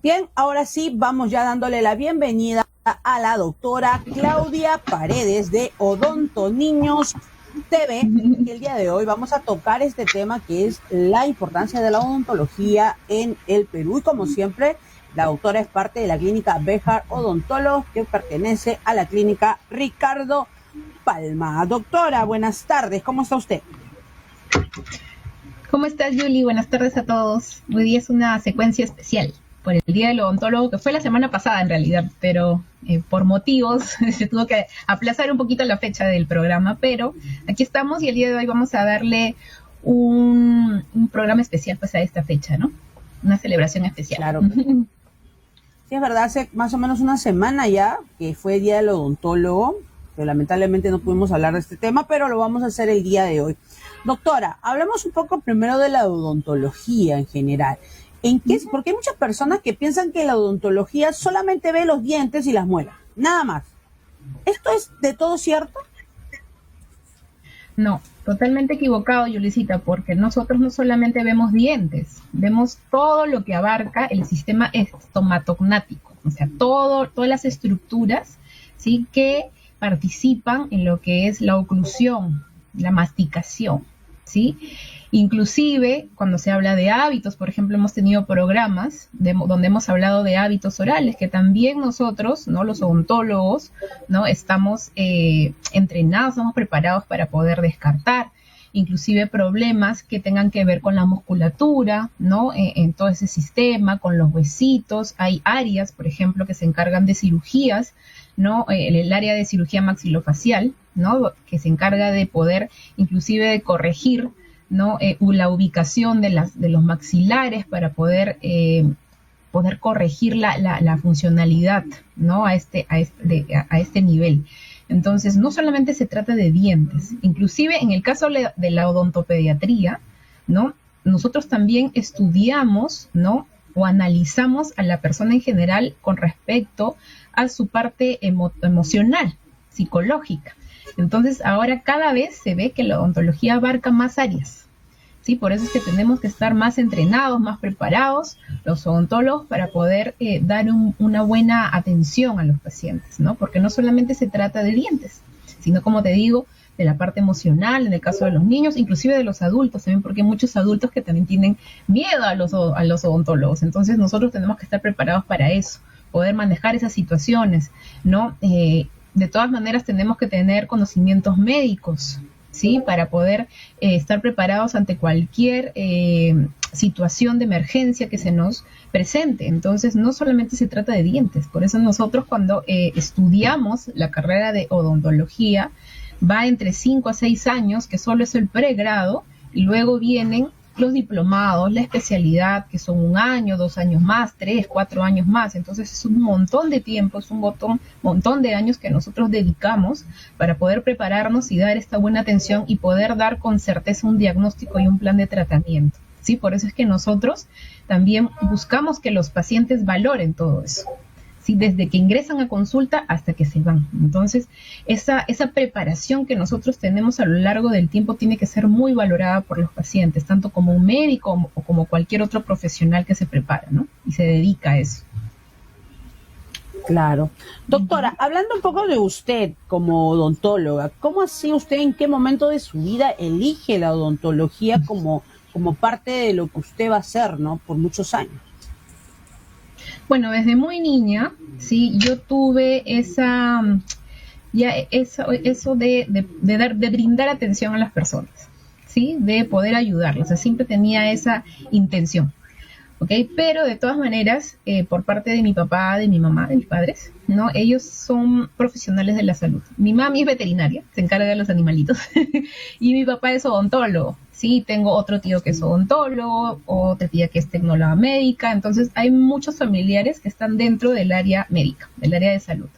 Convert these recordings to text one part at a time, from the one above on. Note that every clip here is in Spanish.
Bien, ahora sí, vamos ya dándole la bienvenida a la doctora Claudia Paredes de Odonto Niños TV, que el día de hoy vamos a tocar este tema que es la importancia de la odontología en el Perú. Y como siempre, la doctora es parte de la clínica Béjar Odontólogos, que pertenece a la clínica Ricardo Palma. Doctora, buenas tardes, ¿cómo está usted? ¿Cómo estás, Yuli? Buenas tardes a todos. Hoy día es una secuencia especial por el Día del Odontólogo, que fue la semana pasada en realidad, pero por motivos se tuvo que aplazar un poquito la fecha del programa, pero aquí estamos y el día de hoy vamos a darle un programa especial pues a esta fecha, ¿no? Una celebración especial. Claro. Sí, es verdad, hace más o menos una semana ya que fue Día del Odontólogo, pero lamentablemente no pudimos hablar de este tema, pero lo vamos a hacer el día de hoy. Doctora, hablemos un poco primero de la odontología en general. Porque hay muchas personas que piensan que la odontología solamente ve los dientes y las muelas, nada más. ¿Esto es de todo cierto? No, totalmente equivocado, Yulisita, porque nosotros no solamente vemos dientes, vemos todo lo que abarca el sistema estomatognático, o sea, todas las estructuras, ¿sí?, que participan en lo que es la oclusión, la masticación, ¿sí? Inclusive, cuando se habla de hábitos, por ejemplo, hemos tenido programas donde hemos hablado de hábitos orales, que también nosotros, ¿no?, los odontólogos, ¿no?, estamos entrenados, estamos preparados para poder descartar, inclusive problemas que tengan que ver con la musculatura, ¿no?, en todo ese sistema, con los huesitos. Hay áreas, por ejemplo, que se encargan de cirugías, ¿no?, el área de cirugía maxilofacial, ¿no?, que se encarga de poder, inclusive de corregir, ¿no?, la ubicación de los maxilares para poder corregir la funcionalidad, ¿no?, a este nivel. Entonces, no solamente se trata de dientes, inclusive en el caso de la odontopediatría, ¿no?, nosotros también estudiamos, ¿no?, o analizamos a la persona en general con respecto a su parte emocional, psicológica. Entonces, ahora cada vez se ve que la odontología abarca más áreas, ¿sí? Por eso es que tenemos que estar más entrenados, más preparados, los odontólogos, para poder dar una buena atención a los pacientes, ¿no? Porque no solamente se trata de dientes, sino, como te digo, de la parte emocional, en el caso de los niños, inclusive de los adultos también, porque hay muchos adultos que también tienen miedo a los odontólogos. Entonces, nosotros tenemos que estar preparados para eso, poder manejar esas situaciones, ¿no? De todas maneras, tenemos que tener conocimientos médicos, ¿sí?, para poder estar preparados ante cualquier situación de emergencia que se nos presente. Entonces, no solamente se trata de dientes. Por eso nosotros, cuando estudiamos la carrera de odontología, va entre 5 a 6 años, que solo es el pregrado, y luego vienen los diplomados, la especialidad, que son 1 año, 2 años más, 3, 4 años más. Entonces es un montón de tiempo, es un montón de años que nosotros dedicamos para poder prepararnos y dar esta buena atención y poder dar con certeza un diagnóstico y un plan de tratamiento, ¿sí? Por eso es que nosotros también buscamos que los pacientes valoren todo eso, ¿sí?, desde que ingresan a consulta hasta que se van. Entonces, esa preparación que nosotros tenemos a lo largo del tiempo tiene que ser muy valorada por los pacientes, tanto como un médico o como cualquier otro profesional que se prepara, ¿no?, y se dedica a eso. Claro. Doctora, hablando un poco de usted como odontóloga, ¿cómo así usted, en qué momento de su vida elige la odontología como parte de lo que usted va a hacer, ¿no?, por muchos años? Bueno, desde muy niña, sí, yo tuve eso de brindar atención a las personas, sí, de poder ayudarlas. O sea, siempre tenía esa intención, ¿ok? Pero de todas maneras, por parte de mi papá, de mi mamá, de mis padres, ¿no?, ellos son profesionales de la salud. Mi mami es veterinaria, se encarga de los animalitos, y mi papá es odontólogo. Sí, tengo otro tío que es odontólogo, otra tía que es tecnóloga médica. Entonces, hay muchos familiares que están dentro del área médica, del área de salud.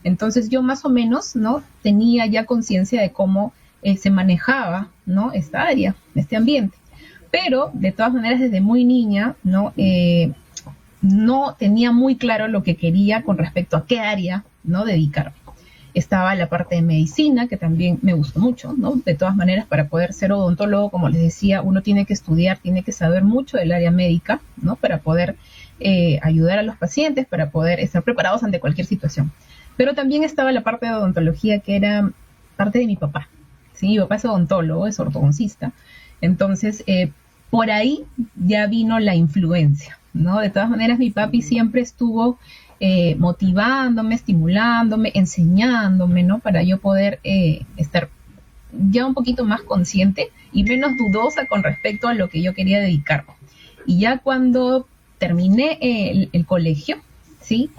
Entonces, yo más o menos, ¿no?, tenía ya conciencia de cómo se manejaba, ¿no?, esta área, este ambiente. Pero, de todas maneras, desde muy niña, ¿no?, no tenía muy claro lo que quería con respecto a qué área, ¿no?, dedicarme. Estaba la parte de medicina, que también me gustó mucho, ¿no? De todas maneras, para poder ser odontólogo, como les decía, uno tiene que estudiar, tiene que saber mucho del área médica, ¿no?, para poder ayudar a los pacientes para poder estar preparados ante cualquier situación. Pero también estaba la parte de odontología que era parte de mi papá. ¿Sí? Mi papá es odontólogo, es ortodoncista. Entonces, por ahí ya vino la influencia, ¿no? De todas maneras, mi papi siempre estuvo motivándome, estimulándome, enseñándome, ¿no? Para yo poder estar ya un poquito más consciente y menos dudosa con respecto a lo que yo quería dedicarme. Y ya cuando terminé el colegio, ¿sí?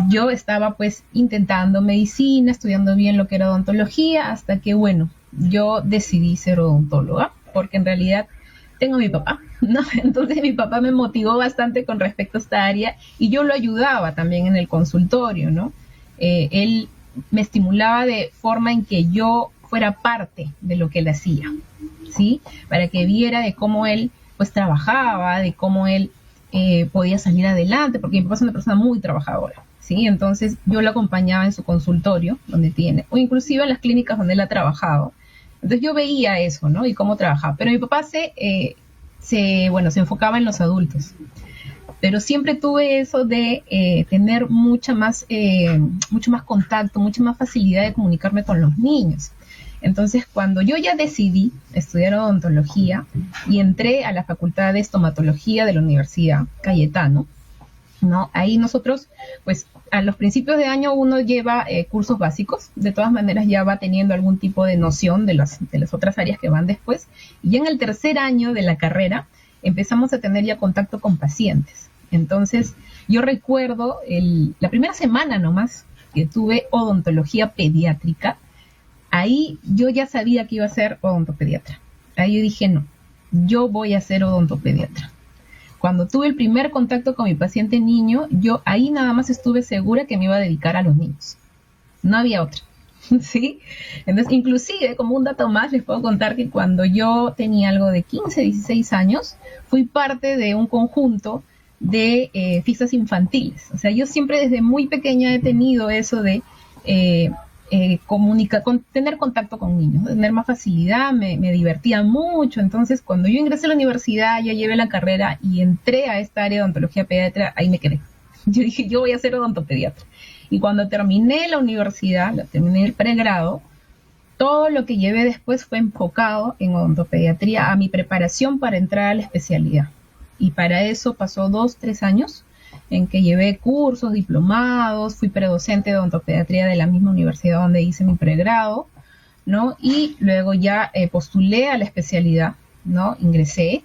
Yo estaba pues intentando medicina, estudiando bien lo que era odontología, hasta que, bueno, yo decidí ser odontóloga, porque en realidad tengo a mi papá, ¿no? Entonces mi papá me motivó bastante con respecto a esta área y yo lo ayudaba también en el consultorio, ¿no? Él me estimulaba de forma en que yo fuera parte de lo que él hacía, ¿sí? Para que viera de cómo él pues trabajaba, de cómo él podía salir adelante, porque mi papá es una persona muy trabajadora, ¿sí? Entonces yo lo acompañaba en su consultorio, donde tiene, o inclusive en las clínicas donde él ha trabajado. Entonces yo veía eso, ¿no? Y cómo trabajaba. Pero mi papá se enfocaba en los adultos. Pero siempre tuve eso de tener mucho más contacto, mucha más facilidad de comunicarme con los niños. Entonces, cuando yo ya decidí estudiar odontología y entré a la Facultad de Estomatología de la Universidad Cayetano, ¿no? Ahí nosotros, pues, a los principios de año uno lleva cursos básicos, de todas maneras ya va teniendo algún tipo de noción de las otras áreas que van después, y ya en el tercer año de la carrera empezamos a tener ya contacto con pacientes. Entonces, yo recuerdo la primera semana nomás que tuve odontología pediátrica, ahí yo ya sabía que iba a ser odontopediatra. Ahí yo dije, no, yo voy a ser odontopediatra. Cuando tuve el primer contacto con mi paciente niño, yo ahí nada más estuve segura que me iba a dedicar a los niños. No había otra, ¿sí? Entonces, inclusive, como un dato más, les puedo contar que cuando yo tenía algo de 15, 16 años, fui parte de un conjunto de fiestas infantiles. O sea, yo siempre desde muy pequeña he tenido eso de tener contacto con niños, tener más facilidad, me divertía mucho. Entonces, cuando yo ingresé a la universidad, ya llevé la carrera y entré a esta área de odontología pediatra, ahí me quedé. Yo dije, yo voy a ser odontopediatra. Y cuando terminé la universidad, terminé el pregrado, todo lo que llevé después fue enfocado en odontopediatría, a mi preparación para entrar a la especialidad. Y para eso pasó 2-3 años en que llevé cursos, diplomados, fui predocente de odontopediatría de la misma universidad donde hice mi pregrado, ¿no? Y luego ya postulé a la especialidad, ¿no? Ingresé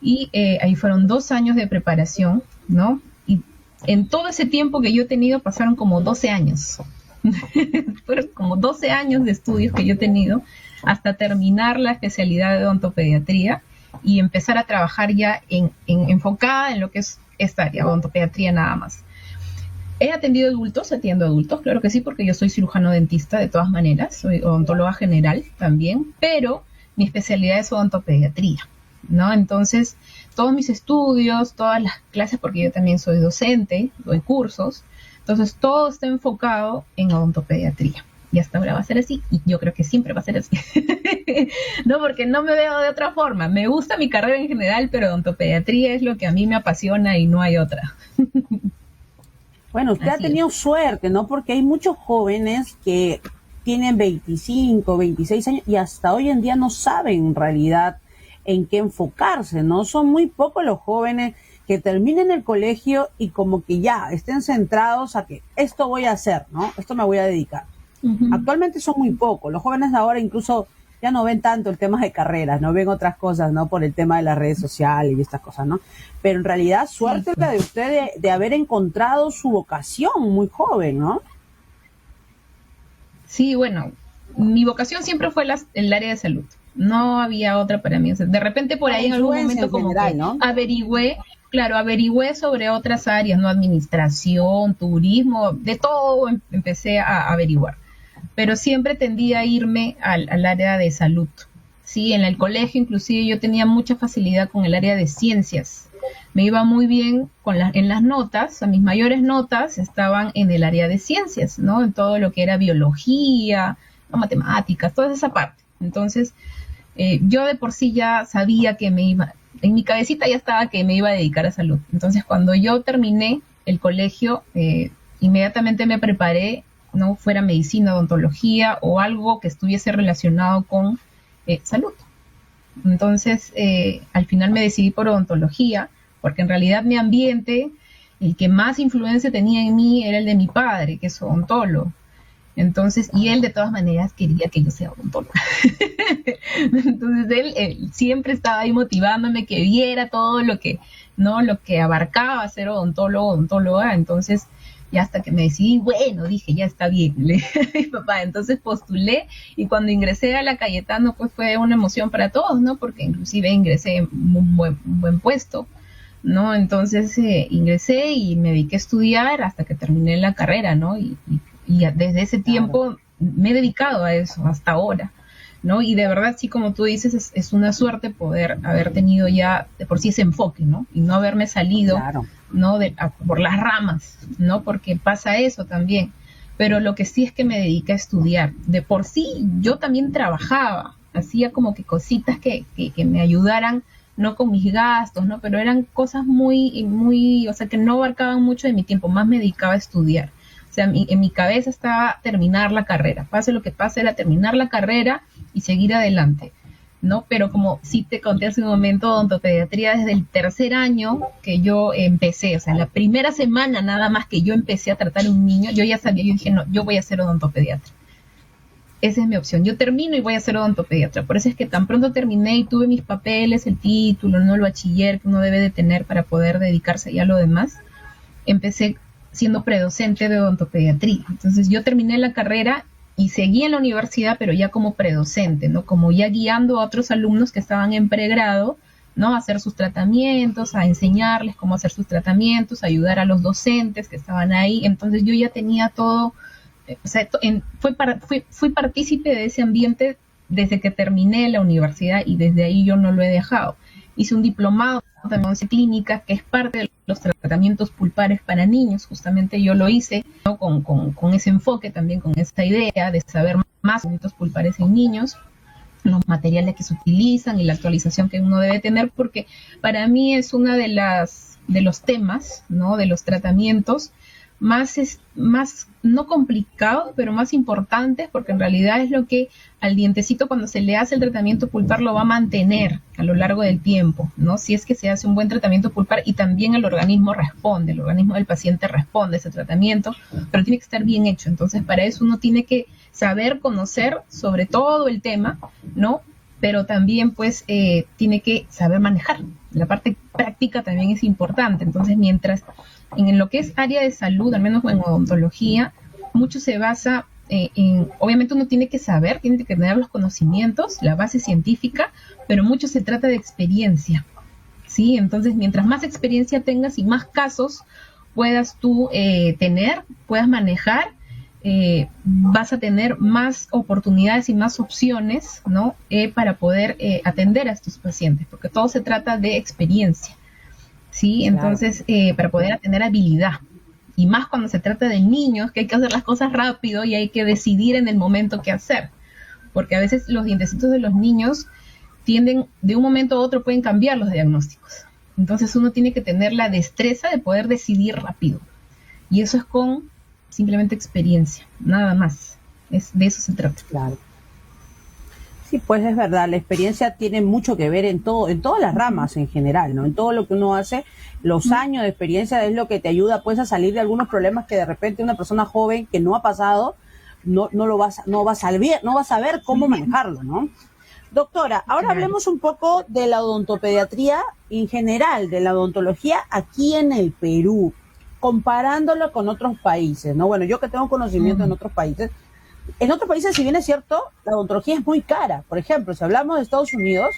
y ahí fueron 2 años de preparación, ¿no? Y en todo ese tiempo que yo he tenido pasaron como 12 años. Fueron como 12 años de estudios que yo he tenido hasta terminar la especialidad de odontopediatría y empezar a trabajar ya enfocada en lo que es esta área, odontopediatría nada más. Atiendo adultos, claro que sí, porque yo soy cirujano dentista de todas maneras, soy odontóloga general también, pero mi especialidad es odontopediatría, ¿no? Entonces, todos mis estudios, todas las clases, porque yo también soy docente, doy cursos, entonces todo está enfocado en odontopediatría. Y hasta ahora va a ser así, y yo creo que siempre va a ser así. No, porque no me veo de otra forma. Me gusta mi carrera en general, pero odontopediatría es lo que a mí me apasiona y no hay otra. Bueno, usted ha tenido suerte, ¿no? Porque hay muchos jóvenes que tienen 25, 26 años y hasta hoy en día no saben en realidad en qué enfocarse, ¿no? Son muy pocos los jóvenes que terminen el colegio y como que ya estén centrados a que esto voy a hacer, ¿no? Esto me voy a dedicar. Actualmente son muy pocos. Los jóvenes de ahora incluso ya no ven tanto el tema de carreras, no ven otras cosas, ¿no? Por el tema de las redes sociales y estas cosas, ¿no? Pero en realidad suerte la de usted de haber encontrado su vocación muy joven, ¿no? Sí, bueno, mi vocación siempre fue el área de salud. No había otra para mí. O sea, de repente por ahí en algún momento como general, que ¿no? averigüé sobre otras áreas, ¿no? Administración, turismo, de todo empecé a averiguar. Pero siempre tendía a irme al área de salud. Sí, en el colegio inclusive yo tenía mucha facilidad con el área de ciencias. Me iba muy bien en las notas, mis mayores notas estaban en el área de ciencias, ¿no? En todo lo que era biología, matemáticas, toda esa parte. Entonces, yo de por sí ya sabía que en mi cabecita ya estaba que me iba a dedicar a salud. Entonces, cuando yo terminé el colegio, inmediatamente me preparé, no fuera medicina, odontología o algo que estuviese relacionado con salud. Entonces, al final me decidí por odontología, porque en realidad mi ambiente, el que más influencia tenía en mí era el de mi padre, que es odontólogo. Entonces, y él de todas maneras quería que yo sea odontóloga. Entonces él siempre estaba ahí motivándome que viera todo lo que, ¿no? Lo que abarcaba ser odontólogo, odontóloga. Entonces, y hasta que me decidí, bueno, dije, ya está bien, le dije a mi papá. Entonces postulé, y cuando ingresé a la Cayetano, pues fue una emoción para todos, ¿no? Porque inclusive ingresé en un buen puesto, ¿no? Entonces ingresé y me dediqué a estudiar hasta que terminé la carrera, ¿no? Y desde ese tiempo me he dedicado a eso hasta ahora, ¿no? Y de verdad, sí, como tú dices, es una suerte poder haber tenido ya de por sí ese enfoque, ¿no? Y no haberme salido, ¿no? Por las ramas, ¿no? Porque pasa eso también. Pero lo que sí es que me dediqué a estudiar. De por sí, yo también trabajaba, hacía como que cositas que me ayudaran, no con mis gastos, ¿no? Pero eran cosas muy, o sea, que no abarcaban mucho de mi tiempo, más me dedicaba a estudiar. O sea, en mi cabeza estaba terminar la carrera, pase lo que pase, era terminar la carrera y seguir adelante, ¿no? Pero como sí te conté hace un momento, odontopediatría desde el tercer año que yo empecé, o sea, la primera semana nada más que yo empecé a tratar a un niño, yo ya sabía, yo dije, no, yo voy a ser odontopediatra. Esa es mi opción, yo termino y voy a ser odontopediatra. Por eso es que tan pronto terminé y tuve mis papeles, el título, no el bachiller que uno debe de tener para poder dedicarse ya a lo demás, empecé siendo predocente de odontopediatría. Entonces yo terminé la carrera y seguí en la universidad, pero ya como predocente, ¿no? Como ya guiando a otros alumnos que estaban en pregrado, ¿no? A hacer sus tratamientos, a enseñarles cómo hacer sus tratamientos, a ayudar a los docentes que estaban ahí. Entonces yo ya tenía todo, o sea, fui partícipe de ese ambiente desde que terminé la universidad, y desde ahí yo no lo he dejado. Hice un diplomado también en clínica, que es parte de los tratamientos pulpares para niños. Justamente yo lo hice, ¿no? con ese enfoque, también con esa idea de saber más tratamientos pulpares en niños, los materiales que se utilizan y la actualización que uno debe tener, porque para mí es una de los temas, ¿no? De los tratamientos más no complicados, pero más importantes, porque en realidad es lo que al dientecito, cuando se le hace el tratamiento pulpar, lo va a mantener a lo largo del tiempo, ¿no? Si es que se hace un buen tratamiento pulpar, y también el organismo del paciente responde a ese tratamiento, pero tiene que estar bien hecho. Entonces, para eso uno tiene que saber, conocer sobre todo el tema, ¿no? Pero también, pues, tiene que saber manejar. La parte práctica también es importante. Entonces, mientras en lo que es área de salud, al menos en odontología, mucho se basa obviamente uno tiene que saber, tiene que tener los conocimientos, la base científica, pero mucho se trata de experiencia, ¿sí? Entonces, mientras más experiencia tengas y más casos puedas tú puedas manejar, vas a tener más oportunidades y más opciones, ¿no? Para poder atender a estos pacientes, porque todo se trata de experiencia, ¿sí? Entonces, para poder tener habilidad, y más cuando se trata de niños, que hay que hacer las cosas rápido y hay que decidir en el momento qué hacer, porque a veces los dientecitos de los niños tienden, de un momento a otro pueden cambiar los diagnósticos. Entonces uno tiene que tener la destreza de poder decidir rápido, y eso es con simplemente experiencia, nada más. De eso se trata. Claro. Sí, pues es verdad, la experiencia tiene mucho que ver en todas las ramas en general, ¿no? En todo lo que uno hace, los años de experiencia es lo que te ayuda, pues, a salir de algunos problemas que de repente una persona joven que no ha pasado no va a saber cómo manejarlo, ¿no? Doctora, ahora hablemos un poco de la odontopediatría en general, de la odontología aquí en el Perú, comparándolo con otros países, ¿no? Bueno, yo que tengo conocimiento en otros países, si bien es cierto, la odontología es muy cara. Por ejemplo, si hablamos de Estados Unidos,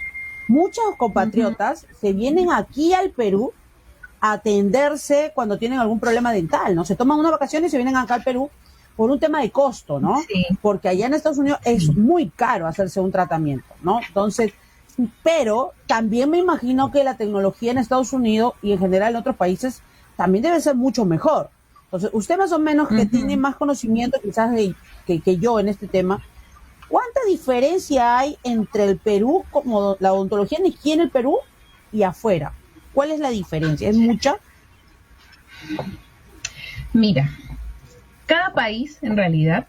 muchos compatriotas se vienen aquí al Perú a atenderse cuando tienen algún problema dental, ¿no? Se toman unas vacaciones y se vienen acá al Perú por un tema de costo, ¿no? Sí. Porque allá en Estados Unidos es muy caro hacerse un tratamiento, ¿no? Entonces, pero también me imagino que la tecnología en Estados Unidos y en general en otros países también debe ser mucho mejor. Entonces, usted más o menos que tiene más conocimiento quizás que yo en este tema, ¿cuánta diferencia hay entre el Perú, como la odontología aquí en el Perú, y afuera? ¿Cuál es la diferencia? ¿Es mucha? Mira, cada país en realidad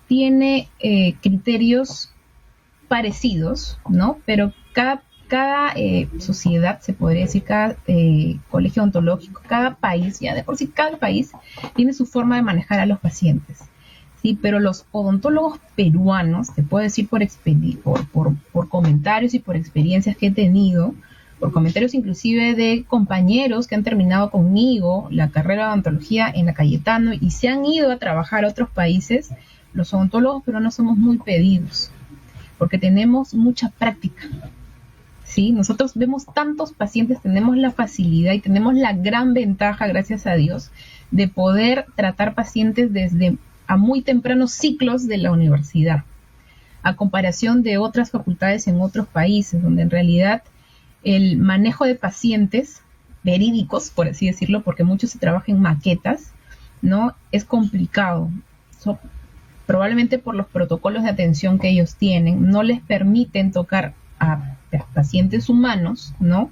tiene criterios parecidos, ¿no? Pero cada sociedad, se podría decir, cada colegio odontológico, cada país, ya de por sí cada país tiene su forma de manejar a los pacientes, ¿sí? Pero los odontólogos peruanos, te puedo decir por comentarios y por experiencias que he tenido, por comentarios inclusive de compañeros que han terminado conmigo la carrera de odontología en la Cayetano y se han ido a trabajar a otros países, los odontólogos peruanos somos muy pedidos, porque tenemos mucha práctica, ¿sí? Nosotros vemos tantos pacientes, tenemos la facilidad y tenemos la gran ventaja, gracias a Dios, de poder tratar pacientes desde a muy tempranos ciclos de la universidad, a comparación de otras facultades en otros países, donde en realidad el manejo de pacientes verídicos, por así decirlo, porque mucho se trabaja en maquetas, ¿no? Es complicado. Probablemente por los protocolos de atención que ellos tienen, no les permiten tocar a pacientes humanos, ¿no?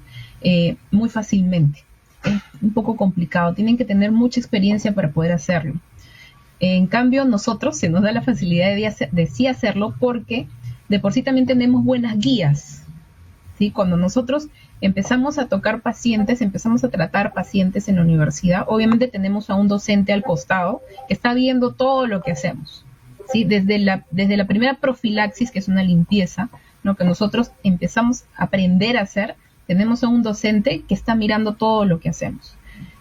Muy fácilmente. Es un poco complicado. Tienen que tener mucha experiencia para poder hacerlo. En cambio, nosotros se nos da la facilidad de sí hacerlo porque de por sí también tenemos buenas guías, ¿sí? Cuando nosotros empezamos a tocar pacientes, empezamos a tratar pacientes en la universidad, obviamente tenemos a un docente al costado que está viendo todo lo que hacemos, ¿sí? Desde la primera profilaxis, que es una limpieza, ¿no? Que nosotros empezamos a aprender a hacer, tenemos a un docente que está mirando todo lo que hacemos,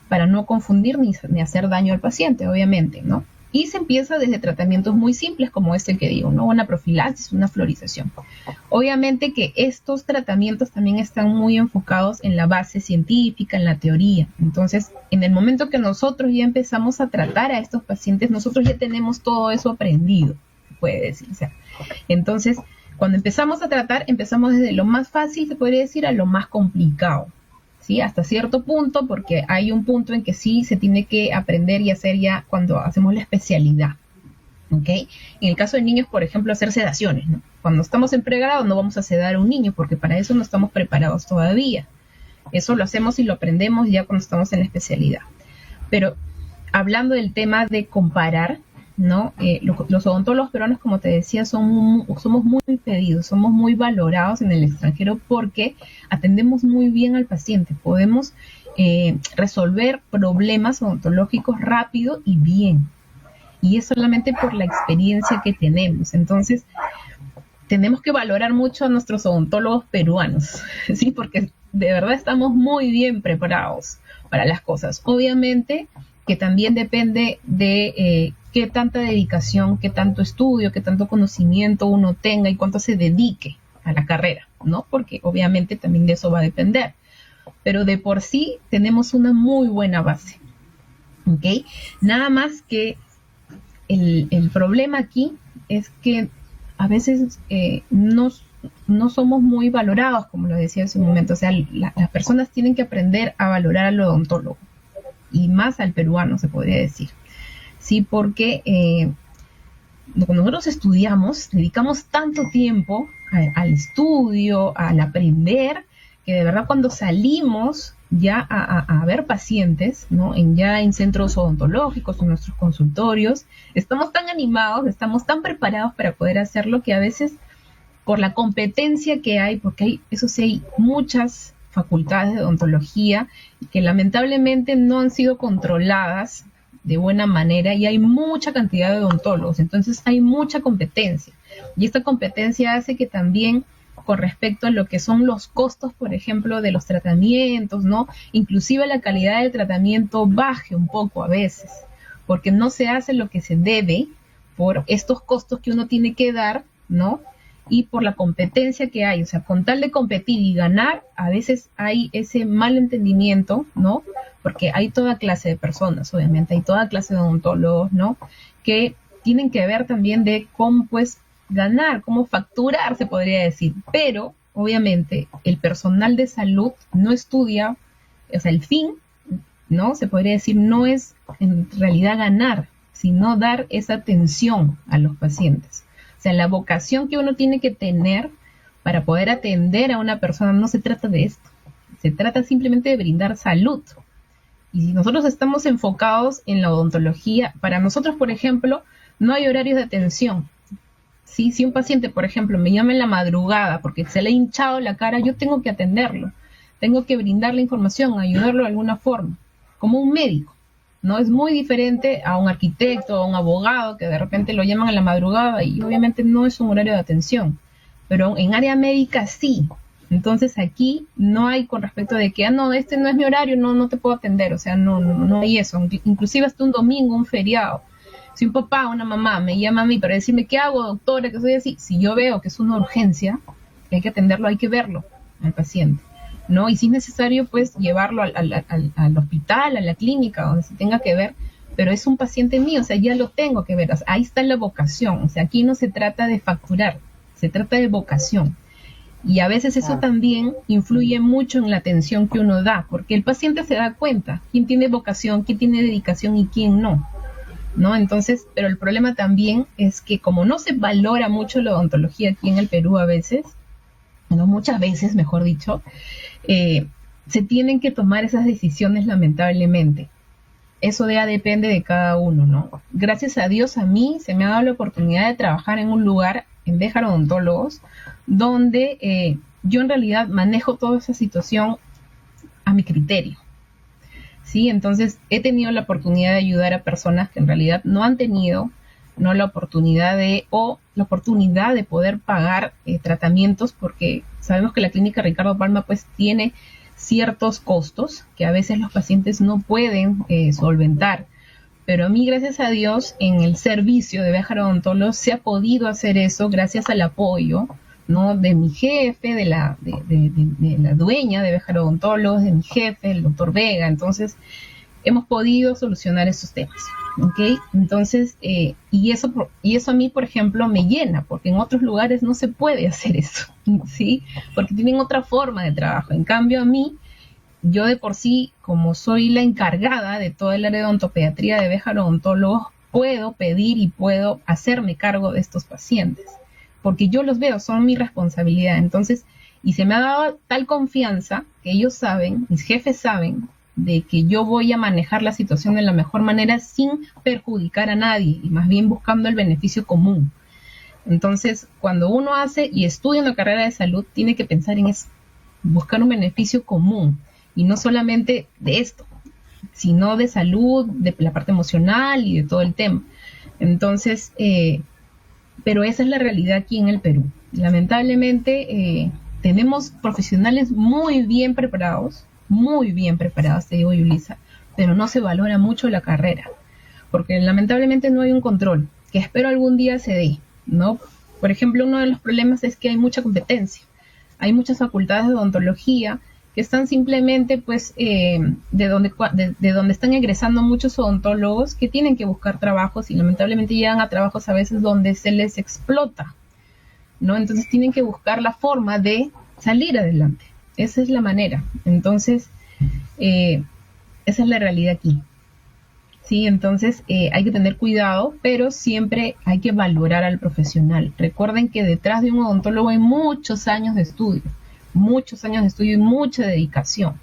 para no confundir ni hacer daño al paciente, obviamente, ¿no? Y se empieza desde tratamientos muy simples como este que digo, ¿no? Una profilaxis, una florización. Obviamente que estos tratamientos también están muy enfocados en la base científica, en la teoría. Entonces, en el momento que nosotros ya empezamos a tratar a estos pacientes, nosotros ya tenemos todo eso aprendido, puede decirse. Entonces, cuando empezamos a tratar, empezamos desde lo más fácil, se podría decir, a lo más complicado, ¿sí? Hasta cierto punto, porque hay un punto en que sí se tiene que aprender y hacer ya cuando hacemos la especialidad, ¿ok? En el caso de niños, por ejemplo, hacer sedaciones, ¿no? Cuando estamos en pregrado no vamos a sedar a un niño porque para eso no estamos preparados todavía. Eso lo hacemos y lo aprendemos ya cuando estamos en la especialidad. Pero hablando del tema de comparar, ¿no? Los odontólogos peruanos, como te decía, somos muy pedidos, somos muy valorados en el extranjero porque atendemos muy bien al paciente, podemos resolver problemas odontológicos rápido y bien, y es solamente por la experiencia que tenemos. Entonces, tenemos que valorar mucho a nuestros odontólogos peruanos, ¿sí? Porque de verdad estamos muy bien preparados para las cosas. Obviamente que también depende de qué tanta dedicación, qué tanto estudio, qué tanto conocimiento uno tenga y cuánto se dedique a la carrera, ¿no? Porque obviamente también de eso va a depender. Pero de por sí tenemos una muy buena base, ¿ok? Nada más que el problema aquí es que a veces no somos muy valorados, como lo decía hace un momento. O sea, las personas tienen que aprender a valorar al odontólogo, y más al peruano, se podría decir. Sí, porque cuando nosotros estudiamos, dedicamos tanto tiempo al estudio, al aprender, que de verdad cuando salimos ya a ver pacientes, ¿no? Ya en centros odontológicos, en nuestros consultorios, estamos tan animados, estamos tan preparados para poder hacerlo que a veces por la competencia que hay, porque eso sí, hay muchas facultades de odontología que lamentablemente no han sido controladas de buena manera y hay mucha cantidad de odontólogos, entonces hay mucha competencia y esta competencia hace que también con respecto a lo que son los costos, por ejemplo, de los tratamientos, ¿no? Inclusive la calidad del tratamiento baje un poco a veces, porque no se hace lo que se debe por estos costos que uno tiene que dar, ¿no? Y por la competencia que hay, o sea, con tal de competir y ganar, a veces hay ese mal entendimiento, ¿no? Porque hay toda clase de personas, obviamente, hay toda clase de odontólogos, ¿no? Que tienen que ver también de cómo, pues, ganar, cómo facturar, se podría decir. Pero, obviamente, el personal de salud no estudia, o sea, el fin, ¿no? Se podría decir, no es en realidad ganar, sino dar esa atención a los pacientes. O sea, la vocación que uno tiene que tener para poder atender a una persona no se trata de esto, se trata simplemente de brindar salud. Y si nosotros estamos enfocados en la odontología, para nosotros, por ejemplo, no hay horarios de atención. ¿Sí? Si un paciente, por ejemplo, me llama en la madrugada porque se le ha hinchado la cara, yo tengo que atenderlo. Tengo que brindarle información, ayudarlo de alguna forma, como un médico, ¿no? Es muy diferente a un arquitecto, a un abogado, que de repente lo llaman a la madrugada y obviamente no es un horario de atención. Pero en área médica sí. Entonces aquí no hay con respecto de que, no, este no es mi horario, no te puedo atender. O sea, no hay eso. Inclusive hasta un domingo, un feriado. Si un papá o una mamá me llama a mí para decirme, ¿qué hago, doctora? Que soy así. Si yo veo que es una urgencia, que hay que atenderlo, hay que verlo al paciente, ¿no? Y si es necesario, pues llevarlo al hospital, a la clínica, donde se tenga que ver, pero es un paciente mío, o sea, ya lo tengo que ver. O sea, ahí está la vocación. O sea, aquí no se trata de facturar, se trata de vocación. Y a veces eso también influye mucho en la atención que uno da, porque el paciente se da cuenta quién tiene vocación, quién tiene dedicación y quién no, ¿no? Entonces, pero el problema también es que como no se valora mucho la odontología aquí en el Perú a veces, no muchas veces, mejor dicho, se tienen que tomar esas decisiones lamentablemente. Eso ya depende de cada uno, ¿no? Gracias a Dios a mí se me ha dado la oportunidad de trabajar en un lugar, en Béjar Odontólogos, donde yo en realidad manejo toda esa situación a mi criterio, ¿sí? Entonces he tenido la oportunidad de ayudar a personas que en realidad no han tenido la oportunidad de poder pagar tratamientos, porque sabemos que la clínica Ricardo Palma pues tiene ciertos costos que a veces los pacientes no pueden solventar. Pero a mí, gracias a Dios, en el servicio de Béjar Odontólogos se ha podido hacer eso gracias al apoyo, ¿no? De mi jefe, de la dueña de Béjar Odontólogos, de mi jefe, el doctor Vega. Entonces, hemos podido solucionar esos temas, ¿ok? Entonces, y eso a mí, por ejemplo, me llena, porque en otros lugares no se puede hacer eso, ¿sí? Porque tienen otra forma de trabajo. En cambio, a mí, yo de por sí, como soy la encargada de todo el área de odontopediatría de Béjar Odontólogos, puedo pedir y puedo hacerme cargo de estos pacientes, porque yo los veo, son mi responsabilidad. Entonces, y se me ha dado tal confianza que ellos saben, mis jefes saben, de que yo voy a manejar la situación de la mejor manera sin perjudicar a nadie y más bien buscando el beneficio común. Entonces, cuando uno hace y estudia una carrera de salud, tiene que pensar en eso, buscar un beneficio común y no solamente de esto, sino de salud, de la parte emocional y de todo el tema. Entonces, pero esa es la realidad aquí en el Perú. Lamentablemente, tenemos profesionales muy bien preparados, te digo, Yulisa, pero no se valora mucho la carrera, porque lamentablemente no hay un control, que espero algún día se dé, ¿no? Por ejemplo, uno de los problemas es que hay mucha competencia, hay muchas facultades de odontología que están simplemente, pues, de donde están egresando muchos odontólogos que tienen que buscar trabajos y lamentablemente llegan a trabajos a veces donde se les explota, ¿no? Entonces tienen que buscar la forma de salir adelante. Esa es la manera. Entonces, esa es la realidad aquí. Sí, entonces hay que tener cuidado, pero siempre hay que valorar al profesional. Recuerden que detrás de un odontólogo hay muchos años de estudio y mucha dedicación,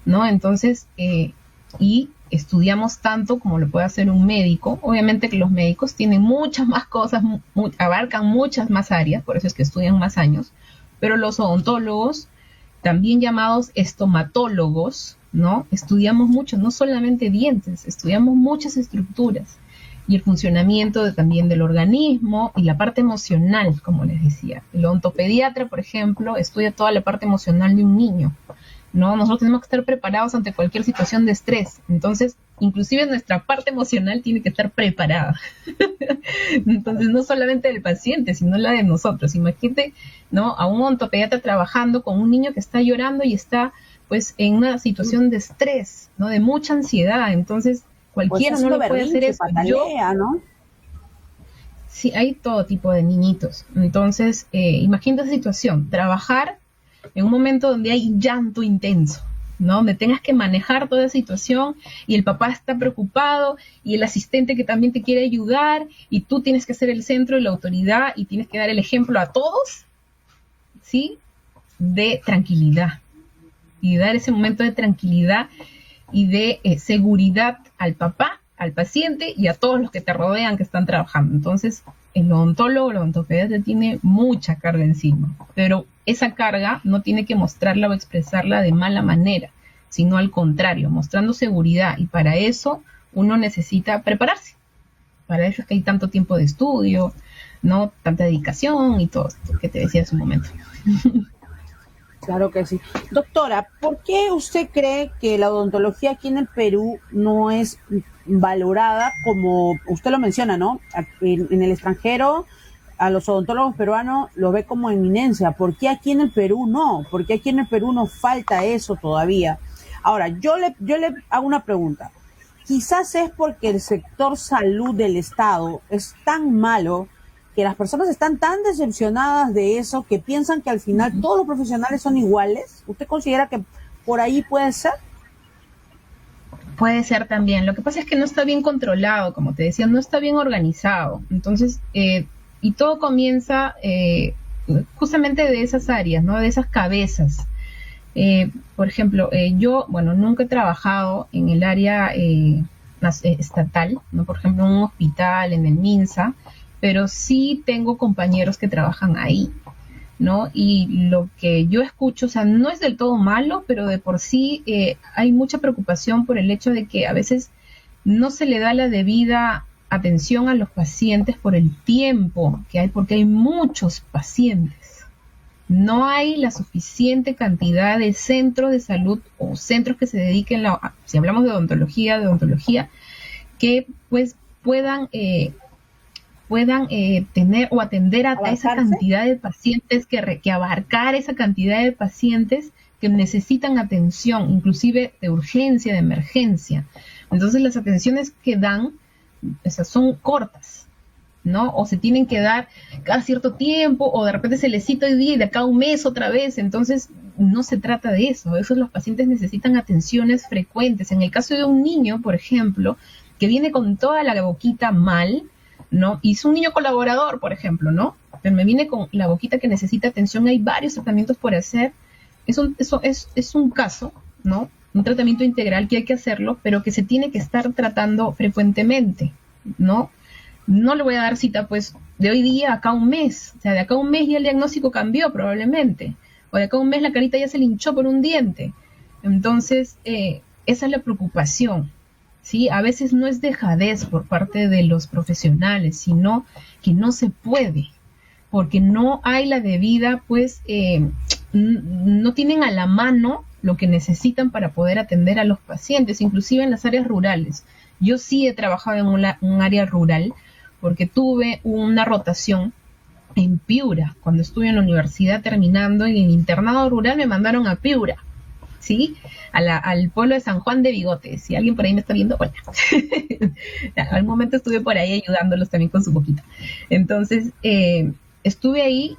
¿no? Entonces, y estudiamos tanto como lo puede hacer un médico. Obviamente que los médicos tienen muchas más cosas, abarcan muchas más áreas, por eso es que estudian más años, pero los odontólogos, también llamados estomatólogos, ¿no? Estudiamos mucho, no solamente dientes, estudiamos muchas estructuras y el funcionamiento también del organismo y la parte emocional, como les decía. El odontopediatra, por ejemplo, estudia toda la parte emocional de un niño, ¿no? Nosotros tenemos que estar preparados ante cualquier situación de estrés. Entonces, inclusive nuestra parte emocional tiene que estar preparada. Entonces, no solamente del paciente, sino la de nosotros. Imagínate, ¿no? A un odontopediatra trabajando con un niño que está llorando y está, pues, en una situación de estrés, ¿no? De mucha ansiedad. Entonces, cualquiera pues no lo puede hacer eso. Patalea, ¿no? Sí, hay todo tipo de niñitos. Entonces, imagínate esa situación, trabajar en un momento donde hay llanto intenso, ¿no? Donde tengas que manejar toda la situación y el papá está preocupado y el asistente que también te quiere ayudar y tú tienes que ser el centro y la autoridad y tienes que dar el ejemplo a todos, ¿sí? De tranquilidad, y dar ese momento de tranquilidad y de seguridad al papá, al paciente y a todos los que te rodean que están trabajando. Entonces, el odontólogo, el odontopediatra tiene mucha carga encima, pero esa carga no tiene que mostrarla o expresarla de mala manera, sino al contrario, mostrando seguridad, y para eso uno necesita prepararse. Para eso es que hay tanto tiempo de estudio, ¿no? Tanta dedicación y todo esto que te decía hace un momento. Claro que sí. Doctora, ¿por qué usted cree que la odontología aquí en el Perú no es valorada como usted lo menciona, ¿no? En el extranjero, a los odontólogos peruanos los ve como eminencia. ¿Por qué aquí en el Perú no? ¿Por qué aquí en el Perú nos falta eso todavía? Ahora, yo le hago una pregunta. Quizás es porque el sector salud del Estado es tan malo que las personas están tan decepcionadas de eso que piensan que al final todos los profesionales son iguales. ¿Usted considera que por ahí puede ser? Puede ser también. Lo que pasa es que no está bien controlado, como te decía, no está bien organizado. Entonces, y todo comienza justamente de esas áreas, ¿no? De esas cabezas. Por ejemplo, yo, bueno, nunca he trabajado en el área estatal, ¿no? Por ejemplo, en un hospital, en el MINSA, pero sí tengo compañeros que trabajan ahí, ¿no? Y lo que yo escucho, o sea, no es del todo malo, pero de por sí hay mucha preocupación por el hecho de que a veces no se le da la debida atención a los pacientes por el tiempo que hay, porque hay muchos pacientes. No hay la suficiente cantidad de centros de salud o centros que se dediquen, si hablamos de odontología, que pues puedan tener o atender a esa cantidad de pacientes, que abarcar esa cantidad de pacientes que necesitan atención, inclusive de urgencia, de emergencia. Entonces las atenciones que dan, esas son cortas, ¿no? O se tienen que dar cada cierto tiempo, o de repente se les cita hoy día y de acá a un mes otra vez. Entonces no se trata de eso. A veces los pacientes necesitan atenciones frecuentes. En el caso de un niño, por ejemplo, que viene con toda la boquita mal, ¿no? Y es un niño colaborador, por ejemplo, ¿no? Pero me viene con la boquita que necesita atención, hay varios tratamientos por hacer. Eso es un caso, ¿no? Un tratamiento integral que hay que hacerlo, pero que se tiene que estar tratando frecuentemente, ¿no? No le voy a dar cita, pues, de hoy día a acá a un mes. O sea, de acá a un mes ya el diagnóstico cambió probablemente. O de acá a un mes la carita ya se le hinchó por un diente. Entonces, esa es la preocupación. ¿Sí? A veces no es dejadez por parte de los profesionales, sino que no se puede, porque no hay la debida, pues, no tienen a la mano lo que necesitan para poder atender a los pacientes, inclusive en las áreas rurales. Yo sí he trabajado en un área rural, porque tuve una rotación en Piura, cuando estuve en la universidad terminando, y en el internado rural me mandaron a Piura, ¿sí? Al pueblo de San Juan de Bigotes. Si alguien por ahí me está viendo, hola. Al momento estuve por ahí ayudándolos también con su boquita. Entonces, estuve ahí.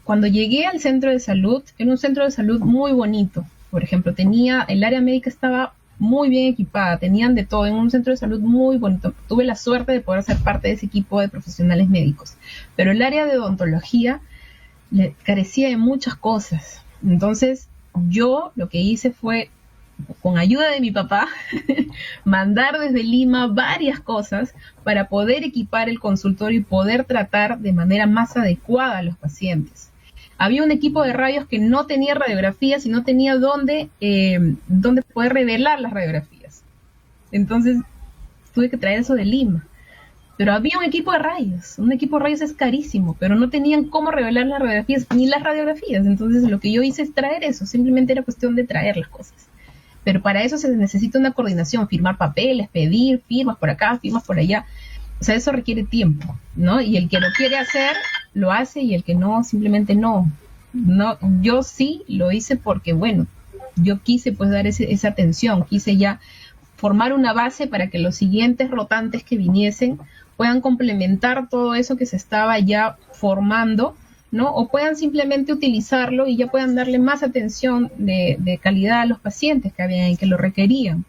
Cuando llegué al centro de salud, era un centro de salud muy bonito. Por ejemplo, el área médica estaba muy bien equipada, tenían de todo, en un centro de salud muy bonito. Tuve la suerte de poder ser parte de ese equipo de profesionales médicos. Pero el área de odontología carecía de muchas cosas. Entonces, yo lo que hice fue, con ayuda de mi papá, mandar desde Lima varias cosas para poder equipar el consultorio y poder tratar de manera más adecuada a los pacientes. Había un equipo de radios que no tenía radiografías y no tenía dónde poder revelar las radiografías. Entonces tuve que traer eso de Lima. Pero había un equipo de rayos. Un equipo de rayos es carísimo, pero no tenían cómo revelar las radiografías ni las radiografías. Entonces lo que yo hice es traer eso. Simplemente era cuestión de traer las cosas. Pero para eso se necesita una coordinación, firmar papeles, pedir firmas por acá, firmas por allá. O sea, eso requiere tiempo, ¿no? Y el que lo quiere hacer, lo hace, y el que no, simplemente no. Yo sí lo hice porque, bueno, yo quise pues dar esa atención, quise ya formar una base para que los siguientes rotantes que viniesen puedan complementar todo eso que se estaba ya formando, ¿no? O puedan simplemente utilizarlo y ya puedan darle más atención de calidad a los pacientes que habían y que lo requerían,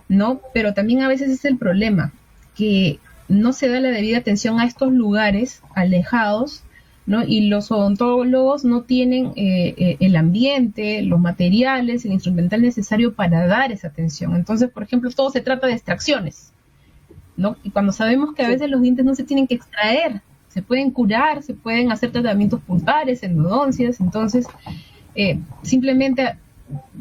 ¿no? Pero también a veces es el problema, que no se da la debida atención a estos lugares alejados, ¿no? Y los odontólogos no tienen el ambiente, los materiales, el instrumental necesario para dar esa atención. Entonces, por ejemplo, todo se trata de extracciones, ¿no? Y cuando sabemos que a veces los dientes no se tienen que extraer, se pueden curar, se pueden hacer tratamientos pulpares, endodoncias, entonces simplemente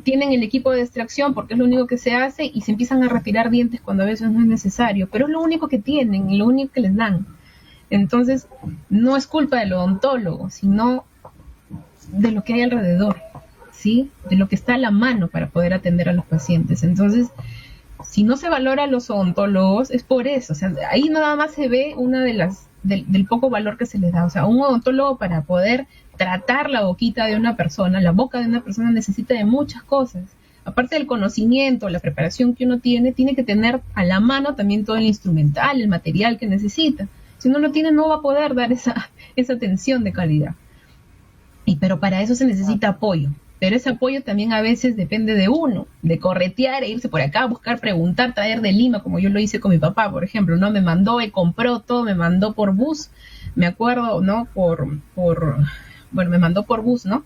tienen el equipo de extracción porque es lo único que se hace y se empiezan a retirar dientes cuando a veces no es necesario, pero es lo único que tienen y lo único que les dan. Entonces, no es culpa del odontólogo, sino de lo que hay alrededor, ¿sí? De lo que está a la mano para poder atender a los pacientes. Entonces, si no se valora a los odontólogos, es por eso. O sea, ahí nada más se ve una de las del poco valor que se le da. O sea, un odontólogo para poder tratar la boquita de una persona, la boca de una persona necesita de muchas cosas. Aparte del conocimiento, la preparación que uno tiene que tener a la mano también todo el instrumental, el material que necesita. Si uno lo tiene, no va a poder dar esa atención de calidad. Pero para eso se necesita apoyo. Pero ese apoyo también a veces depende de uno, de corretear e irse por acá, buscar, preguntar, traer de Lima, como yo lo hice con mi papá, por ejemplo, ¿no? Me mandó, compró todo, me mandó por bus, me acuerdo, ¿no? Me mandó por bus, ¿no?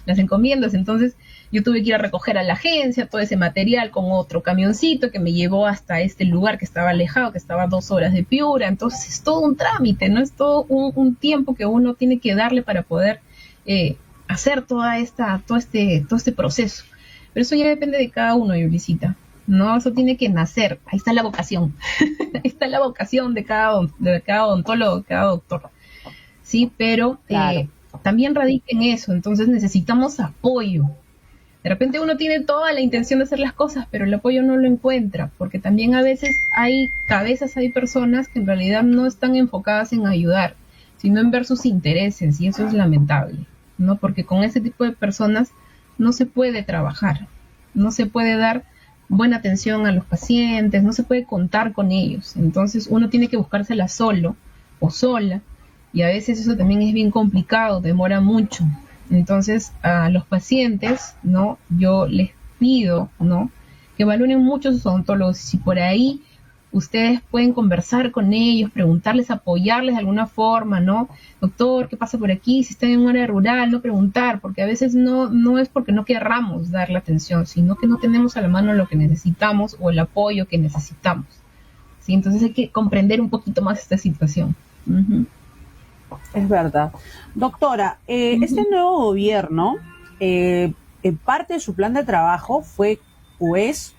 Las encomiendas, entonces yo tuve que ir a recoger a la agencia todo ese material con otro camioncito que me llevó hasta este lugar que estaba alejado, que estaba a 2 horas de Piura, entonces es todo un trámite, ¿no? Es todo un tiempo que uno tiene que darle para poder hacer todo este proceso. Pero eso ya depende de cada uno, Yulisita, ¿no? Eso tiene que nacer. Ahí está la vocación. Ahí está la vocación de cada odontólogo, de cada doctor. Sí, pero claro, también radica en eso. Entonces necesitamos apoyo. De repente uno tiene toda la intención de hacer las cosas, pero el apoyo no lo encuentra, porque también a veces hay personas que en realidad no están enfocadas en ayudar, sino en ver sus intereses, y eso es lamentable, ¿no? Porque con ese tipo de personas no se puede trabajar, no se puede dar buena atención a los pacientes, no se puede contar con ellos. Entonces uno tiene que buscársela solo o sola, y a veces eso también es bien complicado, demora mucho. Entonces a los pacientes, ¿no? Yo les pido, ¿no? Que valoren mucho a sus odontólogos. Si por ahí ustedes pueden conversar con ellos, preguntarles, apoyarles de alguna forma, ¿no? Doctor, ¿qué pasa por aquí? Si están en un área rural, no preguntar, porque a veces no es porque no querramos dar la atención, sino que no tenemos a la mano lo que necesitamos o el apoyo que necesitamos, ¿sí? Entonces hay que comprender un poquito más esta situación. Uh-huh. es verdad. Doctora, este nuevo gobierno, en parte de su plan de trabajo fue o es,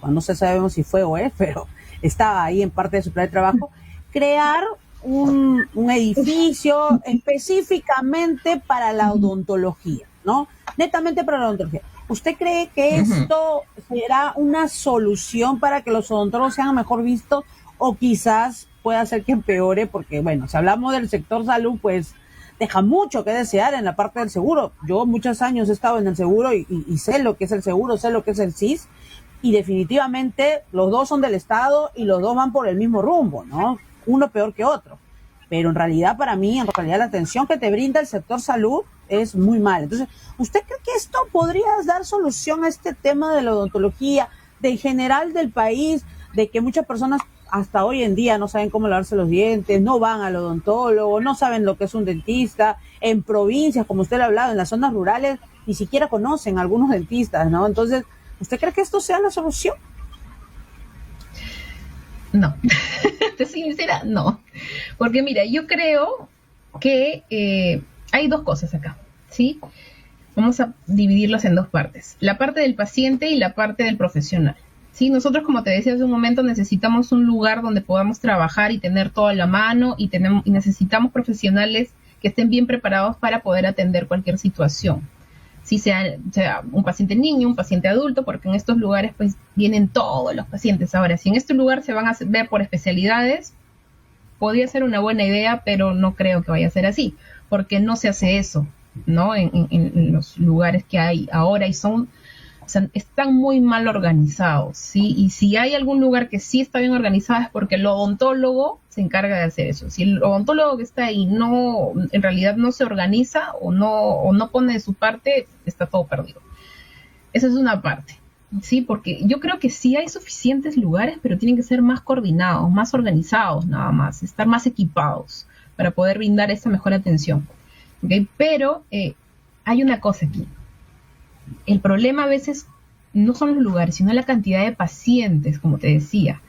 no sé, sabemos si fue o es, pero estaba ahí en parte de su plan de trabajo, crear un edificio específicamente para la odontología, ¿no? Netamente para la odontología. ¿Usted cree que esto será una solución para que los odontólogos sean mejor vistos o quizás pueda hacer que empeore? Porque, bueno, si hablamos del sector salud, pues deja mucho que desear en la parte del seguro. Yo muchos años he estado en el seguro y sé lo que es el seguro, sé lo que es el SIS, y definitivamente los dos son del Estado y los dos van por el mismo rumbo, ¿no? Uno peor que otro. Pero en realidad, para mí, la atención que te brinda el sector salud es muy mala. Entonces, ¿usted cree que esto podría dar solución a este tema de la odontología, de general del país, de que muchas personas hasta hoy en día no saben cómo lavarse los dientes, no van al odontólogo, no saben lo que es un dentista? En provincias, como usted lo ha hablado, en las zonas rurales, ni siquiera conocen a algunos dentistas, ¿no? Entonces, ¿usted cree que esto sea la solución? No, te soy sincera, no. Porque mira, yo creo que hay dos cosas acá, ¿sí? Vamos a dividirlas en dos partes. La parte del paciente y la parte del profesional. Sí, nosotros, como te decía hace un momento, necesitamos un lugar donde podamos trabajar y tener todo a la mano, y necesitamos profesionales que estén bien preparados para poder atender cualquier situación. Si sea un paciente niño, un paciente adulto, porque en estos lugares pues vienen todos los pacientes. Ahora, si en este lugar se van a ver por especialidades, podría ser una buena idea, pero no creo que vaya a ser así, porque no se hace eso, ¿no? En los lugares que hay ahora, y están muy mal organizados, ¿sí? Y si hay algún lugar que sí está bien organizado es porque el odontólogo se encarga de hacer eso. Si el odontólogo que está ahí en realidad no se organiza o no pone de su parte, está todo perdido. Esa es una parte, ¿sí? Porque yo creo que sí hay suficientes lugares, pero tienen que ser más coordinados, más organizados, nada más, estar más equipados, para poder brindar esa mejor atención. ¿Okay? Pero hay una cosa aquí. El problema a veces no son los lugares, sino la cantidad de pacientes, como te decía.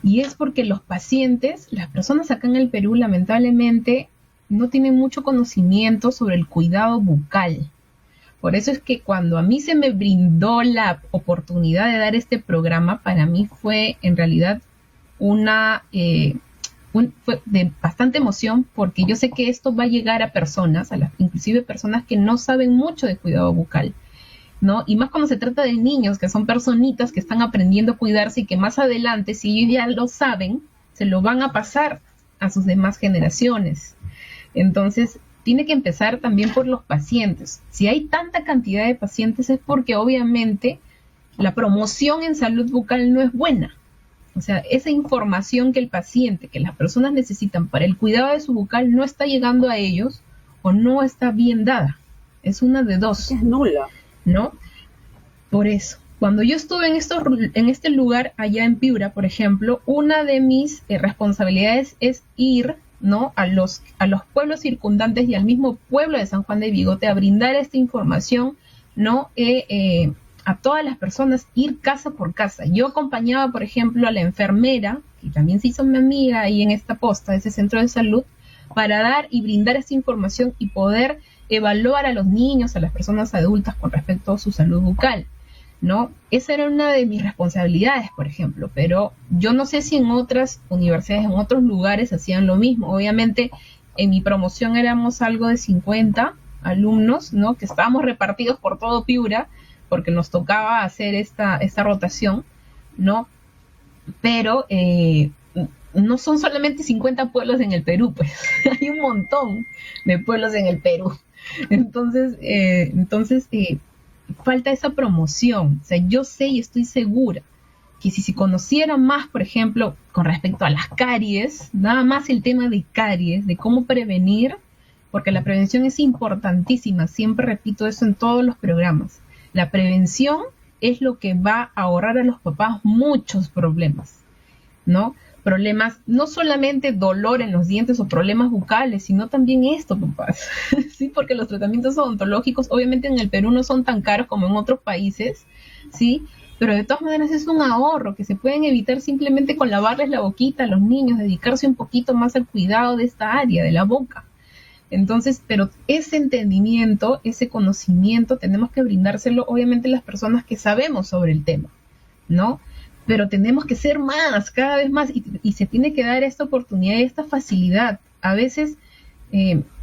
Y es porque los pacientes, las personas acá en el Perú, lamentablemente, no tienen mucho conocimiento sobre el cuidado bucal. Por eso es que cuando a mí se me brindó la oportunidad de dar este programa, para mí fue en realidad fue de bastante emoción, porque yo sé que esto va a llegar a personas, inclusive personas que no saben mucho de cuidado bucal, ¿no? Y más cuando se trata de niños, que son personitas que están aprendiendo a cuidarse y que más adelante, si ellos ya lo saben, se lo van a pasar a sus demás generaciones. Entonces, tiene que empezar también por los pacientes. Si hay tanta cantidad de pacientes es porque obviamente la promoción en salud bucal no es buena. O sea, esa información que el paciente, que las personas necesitan para el cuidado de su bucal no está llegando a ellos o no está bien dada. Es una de dos. Es nula. ¿No? Por eso, cuando yo estuve en este lugar allá en Piura, por ejemplo, una de mis responsabilidades es ir, ¿no?, a los pueblos circundantes y al mismo pueblo de San Juan de Vigote a brindar esta información, ¿no?, a todas las personas, ir casa por casa. Yo acompañaba, por ejemplo, a la enfermera, que también se hizo mi amiga ahí en esta posta, ese centro de salud, para dar y brindar esta información y poder evaluar a los niños, a las personas adultas con respecto a su salud bucal, ¿no? Esa era una de mis responsabilidades, por ejemplo, pero yo no sé si en otras universidades, en otros lugares hacían lo mismo. Obviamente, en mi promoción éramos algo de 50 alumnos, ¿no?, que estábamos repartidos por todo Piura, porque nos tocaba hacer esta rotación, ¿no? Pero no son solamente 50 pueblos en el Perú, pues hay un montón de pueblos en el Perú. Entonces, falta esa promoción. O sea, yo sé y estoy segura que si se conociera más, por ejemplo, con respecto a las caries, nada más el tema de caries, de cómo prevenir, porque la prevención es importantísima, siempre repito eso en todos los programas. La prevención es lo que va a ahorrar a los papás muchos problemas, ¿no? Problemas, no solamente dolor en los dientes o problemas bucales, sino también esto, papás. Sí, porque los tratamientos odontológicos, obviamente en el Perú no son tan caros como en otros países, ¿sí? Pero de todas maneras es un ahorro que se pueden evitar simplemente con lavarles la boquita a los niños, dedicarse un poquito más al cuidado de esta área, de la boca. Entonces, pero ese entendimiento, ese conocimiento, tenemos que brindárselo obviamente a las personas que sabemos sobre el tema, ¿no? Pero tenemos que ser más, cada vez más, y se tiene que dar esta oportunidad y esta facilidad. A veces,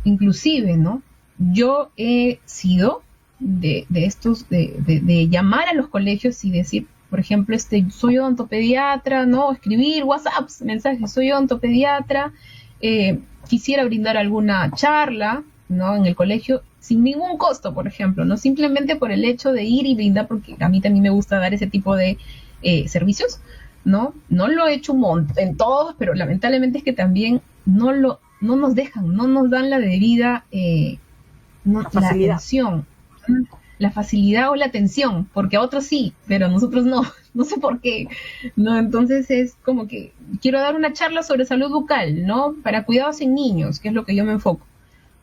inclusive, ¿no? Yo he sido de llamar a los colegios y decir, por ejemplo, soy odontopediatra, ¿no? Escribir WhatsApps, mensajes, soy odontopediatra, quisiera brindar alguna charla, ¿no?, en el colegio, sin ningún costo, por ejemplo, ¿no? Simplemente por el hecho de ir y brindar, porque a mí también me gusta dar ese tipo de servicios, ¿no? No lo he hecho un montón en todos, pero lamentablemente es que también no nos dejan, no nos dan la debida la atención, la facilidad o la atención, porque a otros sí, pero a nosotros no sé por qué, ¿no? Entonces es como que quiero dar una charla sobre salud bucal, ¿no?, para cuidados en niños, que es lo que yo me enfoco,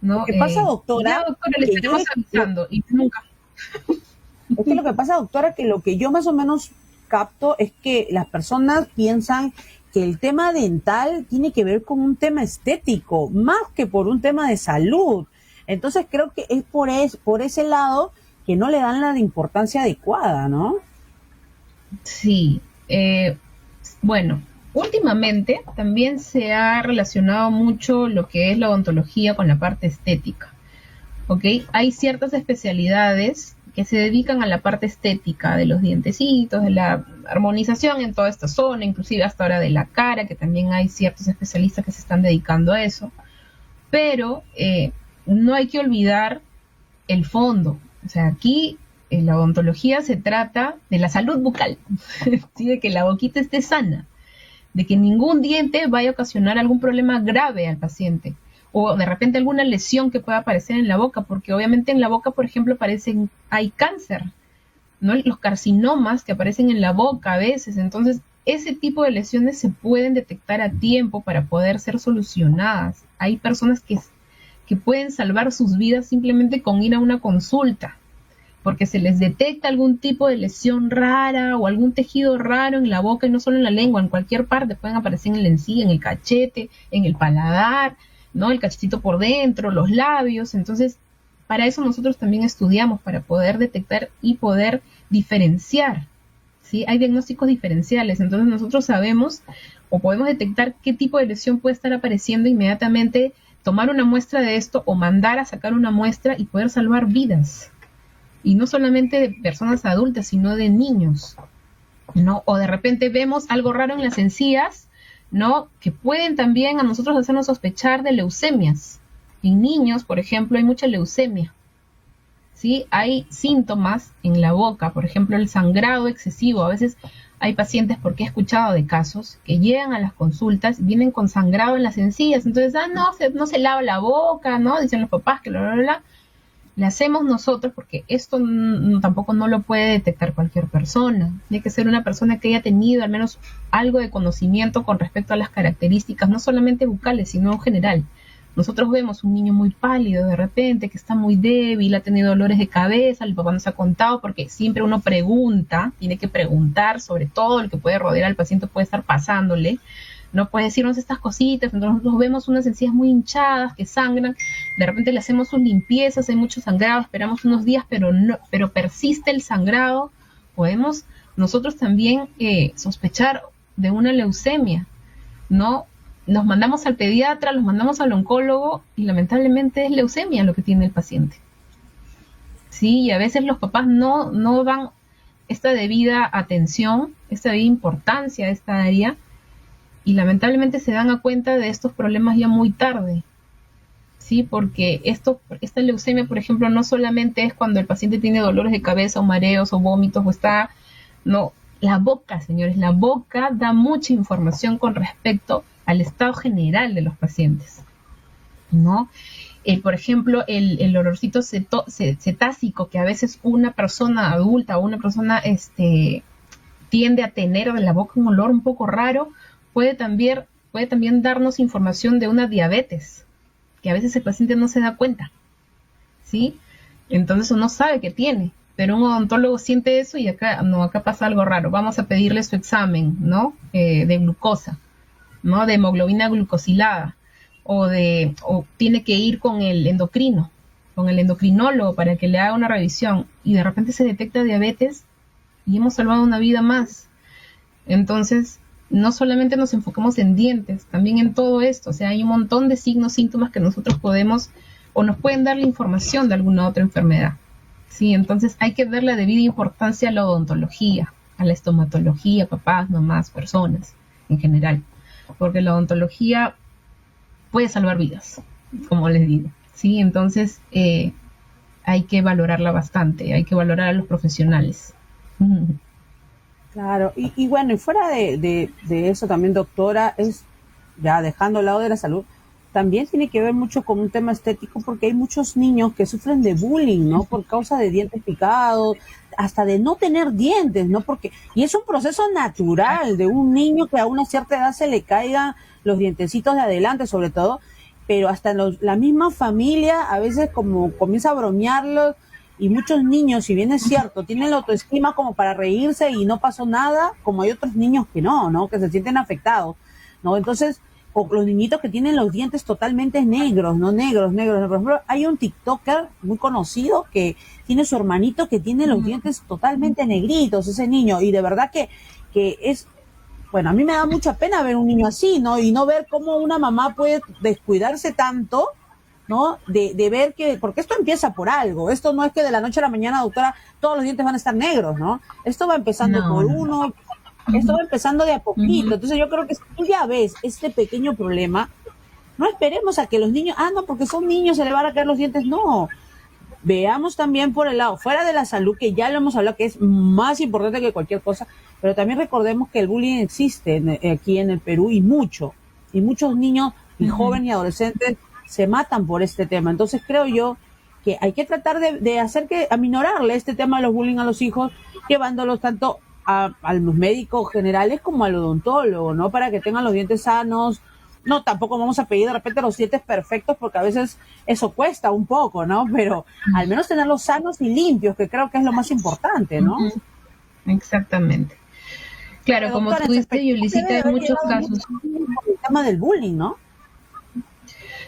¿no? ¿Qué pasa, doctora? Ya, doctora, le estaremos avisando, y nunca. Es que lo que pasa, doctora, que lo que yo más o menos capto es que las personas piensan que el tema dental tiene que ver con un tema estético, más que por un tema de salud. Entonces creo que es por ese lado que no le dan la importancia adecuada, ¿no? Sí. Bueno, últimamente también se ha relacionado mucho lo que es la odontología con la parte estética, ¿ok? Hay ciertas especialidades que se dedican a la parte estética de los dientecitos, de la armonización en toda esta zona, inclusive hasta ahora de la cara, que también hay ciertos especialistas que se están dedicando a eso, pero no hay que olvidar el fondo. O sea, aquí en la odontología se trata de la salud bucal, ¿sí? De que la boquita esté sana, de que ningún diente vaya a ocasionar algún problema grave al paciente, o de repente alguna lesión que pueda aparecer en la boca, porque obviamente en la boca, por ejemplo, hay cáncer, ¿no? Los carcinomas que aparecen en la boca a veces. Entonces, ese tipo de lesiones se pueden detectar a tiempo para poder ser solucionadas hay personas que pueden salvar sus vidas simplemente con ir a una consulta, porque se les detecta algún tipo de lesión rara o algún tejido raro en la boca, y no solo en la lengua, en cualquier parte, pueden aparecer en la encía, en el cachete, en el paladar, ¿no? El cachetito por dentro, los labios. Entonces, para eso nosotros también estudiamos, para poder detectar y poder diferenciar, ¿sí? Hay diagnósticos diferenciales, entonces nosotros sabemos o podemos detectar qué tipo de lesión puede estar apareciendo, inmediatamente tomar una muestra de esto o mandar a sacar una muestra y poder salvar vidas. Y no solamente de personas adultas, sino de niños, ¿no? O de repente vemos algo raro en las encías, ¿no? Que pueden también a nosotros hacernos sospechar de leucemias. En niños, por ejemplo, hay mucha leucemia, ¿sí? Hay síntomas en la boca, por ejemplo, el sangrado excesivo. A veces hay pacientes, porque he escuchado de casos, que llegan a las consultas, vienen con sangrado en las encías. Entonces, no se lava la boca, ¿no? Dicen los papás que le hacemos nosotros, porque esto tampoco no lo puede detectar cualquier persona. Tiene que ser una persona que haya tenido al menos algo de conocimiento con respecto a las características, no solamente bucales, sino en general. Nosotros vemos un niño muy pálido de repente, que está muy débil, ha tenido dolores de cabeza, el papá nos ha contado, porque siempre uno pregunta, tiene que preguntar sobre todo lo que puede rodear al paciente, puede estar pasándole, no puede decirnos estas cositas. Entonces nosotros vemos unas encías muy hinchadas que sangran, de repente le hacemos sus limpiezas, hay mucho sangrado, esperamos unos días, pero persiste el sangrado. Podemos nosotros también sospechar de una leucemia, ¿no? Nos mandamos al pediatra, los mandamos al oncólogo y lamentablemente es leucemia lo que tiene el paciente. Sí, y a veces los papás no dan esta debida atención, esta debida importancia a esta área, y lamentablemente se dan a cuenta de estos problemas ya muy tarde, ¿sí? Porque esta leucemia, por ejemplo, no solamente es cuando el paciente tiene dolores de cabeza o mareos o vómitos no, la boca, señores, la boca da mucha información con respecto al estado general de los pacientes, ¿no? Por ejemplo, el olorcito cetácico que a veces una persona adulta o una persona tiende a tener de la boca, un olor un poco raro, puede también darnos información de una diabetes, que a veces el paciente no se da cuenta, ¿sí? Entonces uno sabe que tiene, pero un odontólogo siente eso y acá pasa algo raro. Vamos a pedirle su examen, ¿no? De glucosa, ¿no? De hemoglobina glucosilada, o tiene que ir con el endocrinólogo para que le haga una revisión, y de repente se detecta diabetes y hemos salvado una vida más. Entonces, no solamente nos enfocamos en dientes, también en todo esto. O sea, hay un montón de signos, síntomas que nosotros podemos o nos pueden dar la información de alguna otra enfermedad. Sí, entonces hay que darle debida importancia a la odontología, a la estomatología, papás, mamás, personas en general, porque la odontología puede salvar vidas, como les digo. Sí, entonces hay que valorarla bastante, hay que valorar a los profesionales. Claro, y bueno, y fuera de eso también, doctora, es ya dejando al lado de la salud, también tiene que ver mucho con un tema estético, porque hay muchos niños que sufren de bullying, ¿no? Por causa de dientes picados, hasta de no tener dientes, ¿no? Y es un proceso natural de un niño que a una cierta edad se le caigan los dientecitos de adelante, sobre todo, pero hasta la misma familia a veces como comienza a bromearlos, y muchos niños, si bien es cierto, tienen la autoestima como para reírse y no pasó nada, como hay otros niños que no, que se sienten afectados, ¿no? Entonces, o los niñitos que tienen los dientes totalmente negros, ¿no? Negros. Por ejemplo, hay un TikToker muy conocido que tiene su hermanito que tiene los dientes totalmente negritos, ese niño, y de verdad que es, bueno, a mí me da mucha pena ver un niño así, ¿no? Y no ver cómo una mamá puede descuidarse tanto, ¿no? De ver porque esto empieza por algo. Esto no es que de la noche a la mañana, doctora, todos los dientes van a estar negros, ¿no? Esto va empezando por uno, esto va empezando de a poquito. Entonces yo creo que si tú ya ves este pequeño problema, no esperemos a que los niños, no, porque son niños, se le van a caer los dientes. No, veamos también por el lado, fuera de la salud, que ya lo hemos hablado, que es más importante que cualquier cosa, pero también recordemos que el bullying existe aquí en el Perú, y muchos niños y jóvenes y adolescentes se matan por este tema. Entonces creo yo que hay que tratar de hacer aminorarle este tema de los bullying a los hijos, llevándolos tanto a los médicos generales como al odontólogo, ¿no? Para que tengan los dientes sanos, No, tampoco vamos a pedir de repente los dientes perfectos porque a veces eso cuesta un poco, ¿no? Pero al menos tenerlos sanos y limpios, que creo que es lo más importante, ¿no? Exactamente. Claro, Pero, como doctora, tú en su dices, experiencia Yulisita, debe hay haber muchos llegado casos. mucho el tema del bullying, ¿no?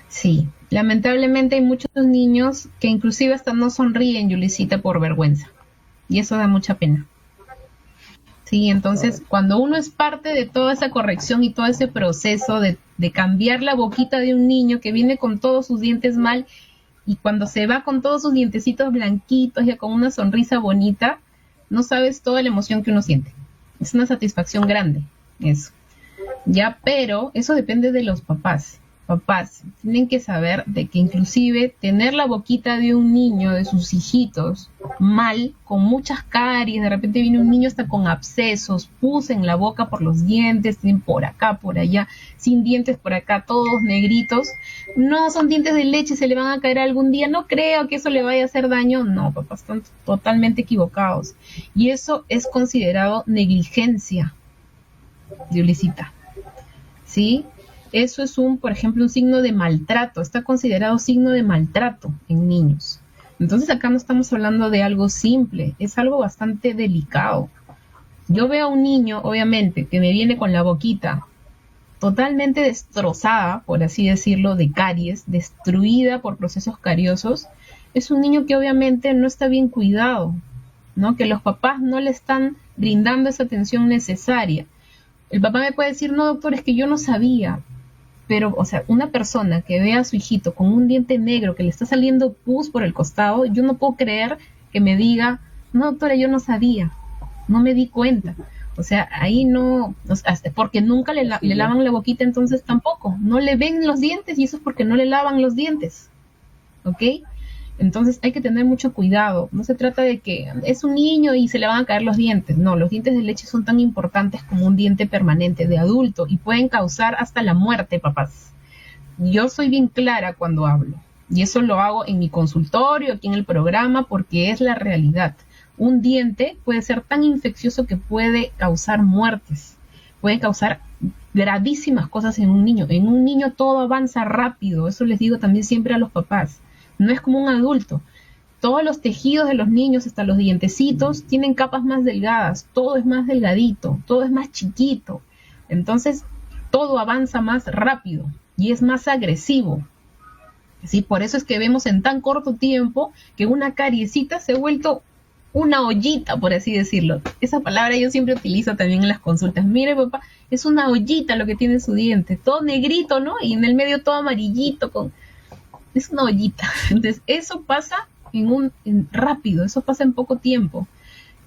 Sí, lamentablemente hay muchos niños que inclusive hasta no sonríen, Yulisita, por vergüenza. Y eso da mucha pena. Sí, entonces Correcto. cuando uno es parte de toda esa corrección y todo ese proceso de cambiar la boquita de un niño que viene con todos sus dientes mal y cuando se va con todos sus dientecitos blanquitos, ya con una sonrisa bonita, no sabes toda la emoción que uno siente. Es una satisfacción grande, eso. Ya, pero eso depende de los papás. Papás tienen que saber de que inclusive tener la boquita de un niño, de sus hijitos, mal, con muchas caries, de repente viene un niño hasta con abscesos, pus en la boca por los dientes, tienen por acá, por allá, sin dientes por acá, todos negritos. No son dientes de leche, se le van a caer algún día. No creo que eso le vaya a hacer daño. No, papás, están totalmente equivocados. Y eso es considerado negligencia, Yulisita. ¿Sí? Eso es por ejemplo, un signo de maltrato, está considerado signo de maltrato en niños. Entonces acá no estamos hablando de algo simple, es algo bastante delicado. Yo veo a un niño, obviamente, que me viene con la boquita totalmente destrozada, por así decirlo, de caries, destruida por procesos cariosos. Es un niño que obviamente no está bien cuidado, ¿no? Que los papás no le están brindando esa atención necesaria. El papá me puede decir, no, doctor, es que yo no sabía. Pero, o sea, una persona que ve a su hijito con un diente negro que le está saliendo pus por el costado, yo no puedo creer que me diga, no, doctora, yo no sabía, no me di cuenta. O sea, ahí no, o sea, porque nunca le lavan la boquita, entonces tampoco. No le ven los dientes y eso es porque no le lavan los dientes. ¿Ok? Entonces hay que tener mucho cuidado. No se trata de que es un niño y se le van a caer los dientes. No, los dientes de leche son tan importantes como un diente permanente de adulto y pueden causar hasta la muerte, papás. Yo soy bien clara cuando hablo y eso lo hago en mi consultorio, aquí en el programa, porque es la realidad. Un diente puede ser tan infeccioso que puede causar muertes, puede causar gravísimas cosas en un niño. En un niño todo avanza rápido, eso les digo también siempre a los papás. No es como un adulto. Todos los tejidos de los niños, hasta los dientecitos, tienen capas más delgadas, todo es más delgadito, todo es más chiquito. Entonces, todo avanza más rápido y es más agresivo. ¿Sí? Por eso es que vemos en tan corto tiempo que una cariecita se ha vuelto una ollita, por así decirlo. Esa palabra yo siempre utilizo también en las consultas. Mire, papá, es una ollita lo que tiene su diente, todo negrito, ¿no? Y en el medio todo amarillito, es una ollita. Entonces, eso pasa rápido, eso pasa en poco tiempo.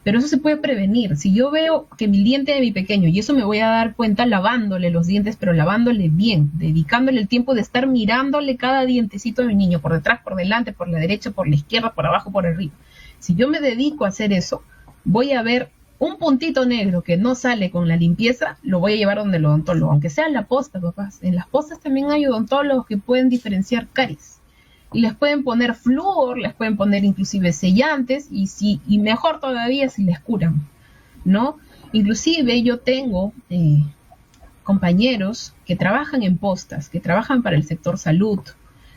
Pero eso se puede prevenir. Si yo veo que mi diente de mi pequeño, y eso me voy a dar cuenta lavándole los dientes, pero lavándole bien, dedicándole el tiempo de estar mirándole cada dientecito de mi niño, por detrás, por delante, por la derecha, por la izquierda, por abajo, por arriba. Si yo me dedico a hacer eso, voy a ver un puntito negro que no sale con la limpieza, lo voy a llevar donde el odontólogo, aunque sea en la posta, papás. En las postas también hay odontólogos que pueden diferenciar caries. Y les pueden poner flúor, les pueden poner inclusive sellantes y mejor todavía si les curan, ¿no? Inclusive yo tengo compañeros que trabajan en postas, que trabajan para el sector salud,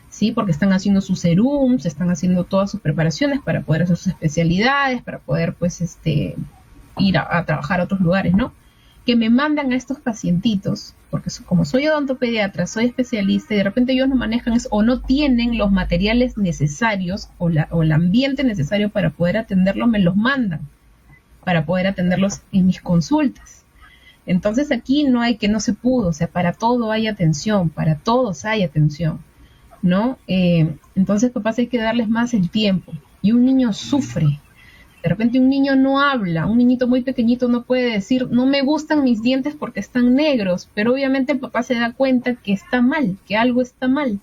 ¿sí? Porque están haciendo sus serums, están haciendo todas sus preparaciones para poder hacer sus especialidades, para poder pues ir a trabajar a otros lugares, ¿no? Que me mandan a estos pacientitos, porque como soy odontopediatra, soy especialista y de repente ellos no manejan eso o no tienen los materiales necesarios o el ambiente necesario para poder atenderlos, me los mandan para poder atenderlos en mis consultas. Entonces aquí no hay que no se pudo, o sea, para todo hay atención, para todos hay atención, ¿no? Entonces, papás, hay que darles más el tiempo y un niño sufre. De repente un niño no habla, un niñito muy pequeñito no puede decir, no me gustan mis dientes porque están negros, pero obviamente el papá se da cuenta que está mal, que algo está mal.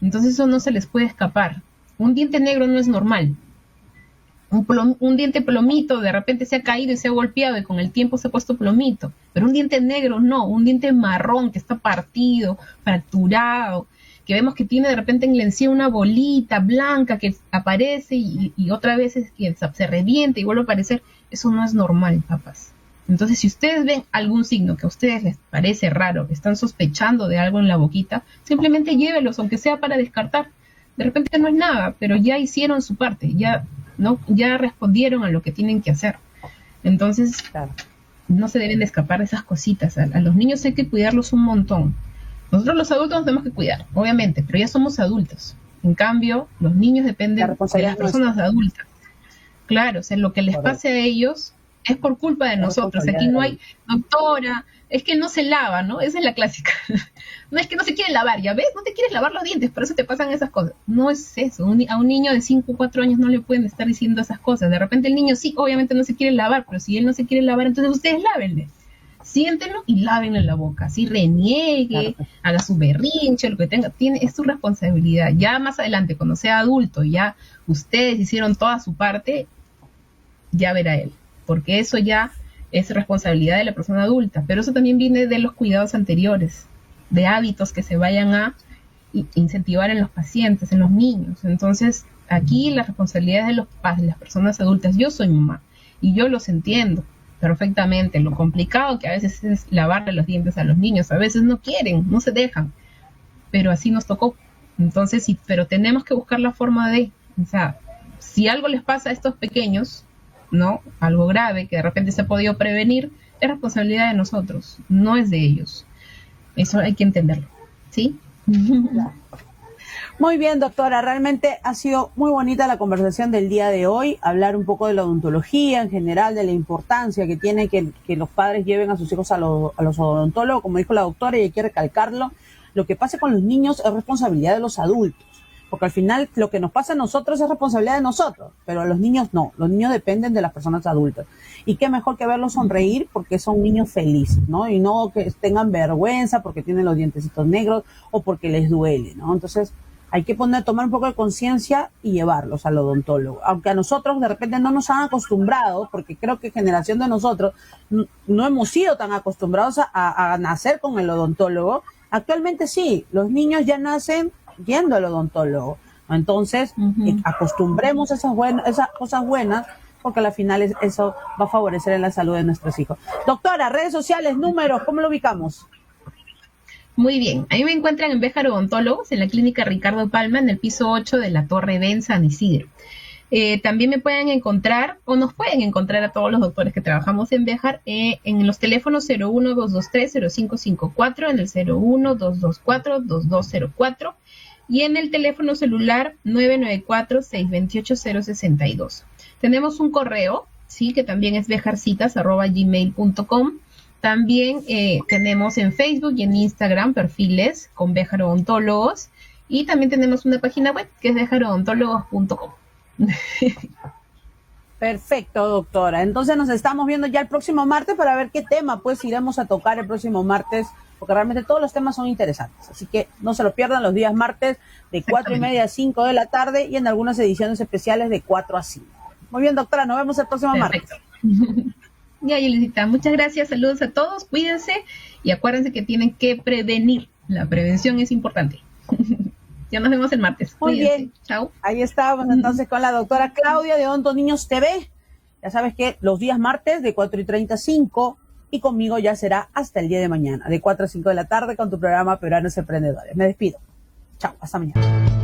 Entonces eso no se les puede escapar. Un diente negro no es normal. Un diente plomito de repente se ha caído y se ha golpeado y con el tiempo se ha puesto plomito, pero un diente negro no, un diente marrón que está partido, fracturado, que vemos que tiene de repente en la encía una bolita blanca que aparece y otra vez es que se revienta y vuelve a aparecer, eso no es normal, papás. Entonces, si ustedes ven algún signo que a ustedes les parece raro, que están sospechando de algo en la boquita, simplemente llévelos, aunque sea para descartar. De repente no es nada, pero ya hicieron su parte, ya respondieron a lo que tienen que hacer. Entonces, Claro. no se deben de escapar de esas cositas. A los niños hay que cuidarlos un montón. Nosotros los adultos nos tenemos que cuidar, obviamente, pero ya somos adultos. En cambio, los niños La dependen de responsabilidad las personas adultas. Claro, o sea, lo que les Correcto. pase a ellos es por culpa de Es nosotros. responsabilidad Aquí no de hay doctora, es que no se lava, ¿no? Esa es la clásica. No es que no se quiere lavar, ya ves, no te quieres lavar los dientes, por eso te pasan esas cosas. No es eso. A un niño de 5 o 4 años no le pueden estar diciendo esas cosas. De repente el niño sí, obviamente no se quiere lavar, pero si él no se quiere lavar, entonces ustedes lávenle. Siéntenlo y lávenle la boca. Así reniegue, Claro. haga su berrinche, lo que tenga. Es su responsabilidad. Ya más adelante, cuando sea adulto, ya ustedes hicieron toda su parte, ya verá él. Porque eso ya es responsabilidad de la persona adulta. Pero eso también viene de los cuidados anteriores, de hábitos que se vayan a incentivar en los pacientes, en los niños. Entonces, aquí la responsabilidad es de los padres, de las personas adultas. Yo soy mamá y yo los entiendo perfectamente. Lo complicado que a veces es lavarle los dientes a los niños. A veces no quieren, no se dejan, pero así nos tocó. Entonces, sí, pero tenemos que buscar la forma de, o sea, si algo les pasa a estos pequeños, ¿no? Algo grave que de repente se ha podido prevenir, es responsabilidad de nosotros, no es de ellos. Eso hay que entenderlo, ¿sí? Muy bien, doctora. Realmente ha sido muy bonita la conversación del día de hoy. Hablar un poco de la odontología en general, de la importancia que tiene que los padres lleven a sus hijos a los odontólogos, como dijo la doctora, y hay que recalcarlo. Lo que pasa con los niños es responsabilidad de los adultos, porque al final lo que nos pasa a nosotros es responsabilidad de nosotros, pero a los niños no. Los niños dependen de las personas adultas. Y qué mejor que verlos sonreír porque son niños felices, ¿no? Y no que tengan vergüenza porque tienen los dientecitos negros o porque les duele, ¿no? Entonces, hay que tomar un poco de conciencia y llevarlos al odontólogo. Aunque a nosotros de repente no nos han acostumbrado, porque creo que generación de nosotros no hemos sido tan acostumbrados a nacer con el odontólogo. Actualmente sí, los niños ya nacen yendo al odontólogo. Entonces, acostumbremos esas cosas buenas, porque al final eso va a favorecer en la salud de nuestros hijos. Doctora, redes sociales, números, ¿cómo lo ubicamos? Muy bien, ahí me encuentran en Béjar Odontólogos, en la clínica Ricardo Palma, en el piso 8 de la Torre B en San Isidro. También me pueden encontrar, o nos pueden encontrar a todos los doctores que trabajamos en Béjar, en los teléfonos 01-223-0554, en el 01-224-2204, y en el teléfono celular 994-628-062. Tenemos un correo, sí, que también es bejarcitas@gmail.com. También tenemos en Facebook y en Instagram perfiles con Béjar Odontólogos, y también tenemos una página web que es bejarodontólogos.com. Perfecto, doctora. Entonces nos estamos viendo ya el próximo martes para ver qué tema pues iremos a tocar el próximo martes, porque realmente todos los temas son interesantes. Así que no se lo pierdan los días martes de 4:30 a 5 de la tarde y en algunas ediciones especiales de 4 a 5. Muy bien, doctora, nos vemos el próximo Perfecto. martes. Ya, Yelisita, muchas gracias, saludos a todos, cuídense y acuérdense que tienen que prevenir. La prevención es importante. Ya nos vemos el martes. Muy Cuídense. bien. Chao. Ahí estamos entonces con la doctora Claudia de Odonto Niños TV. Ya sabes que los días martes de 4:30 a 5 y conmigo ya será hasta el día de mañana, de 4 a 5 de la tarde con tu programa Peruanos Emprendedores. Me despido. Chao, hasta mañana.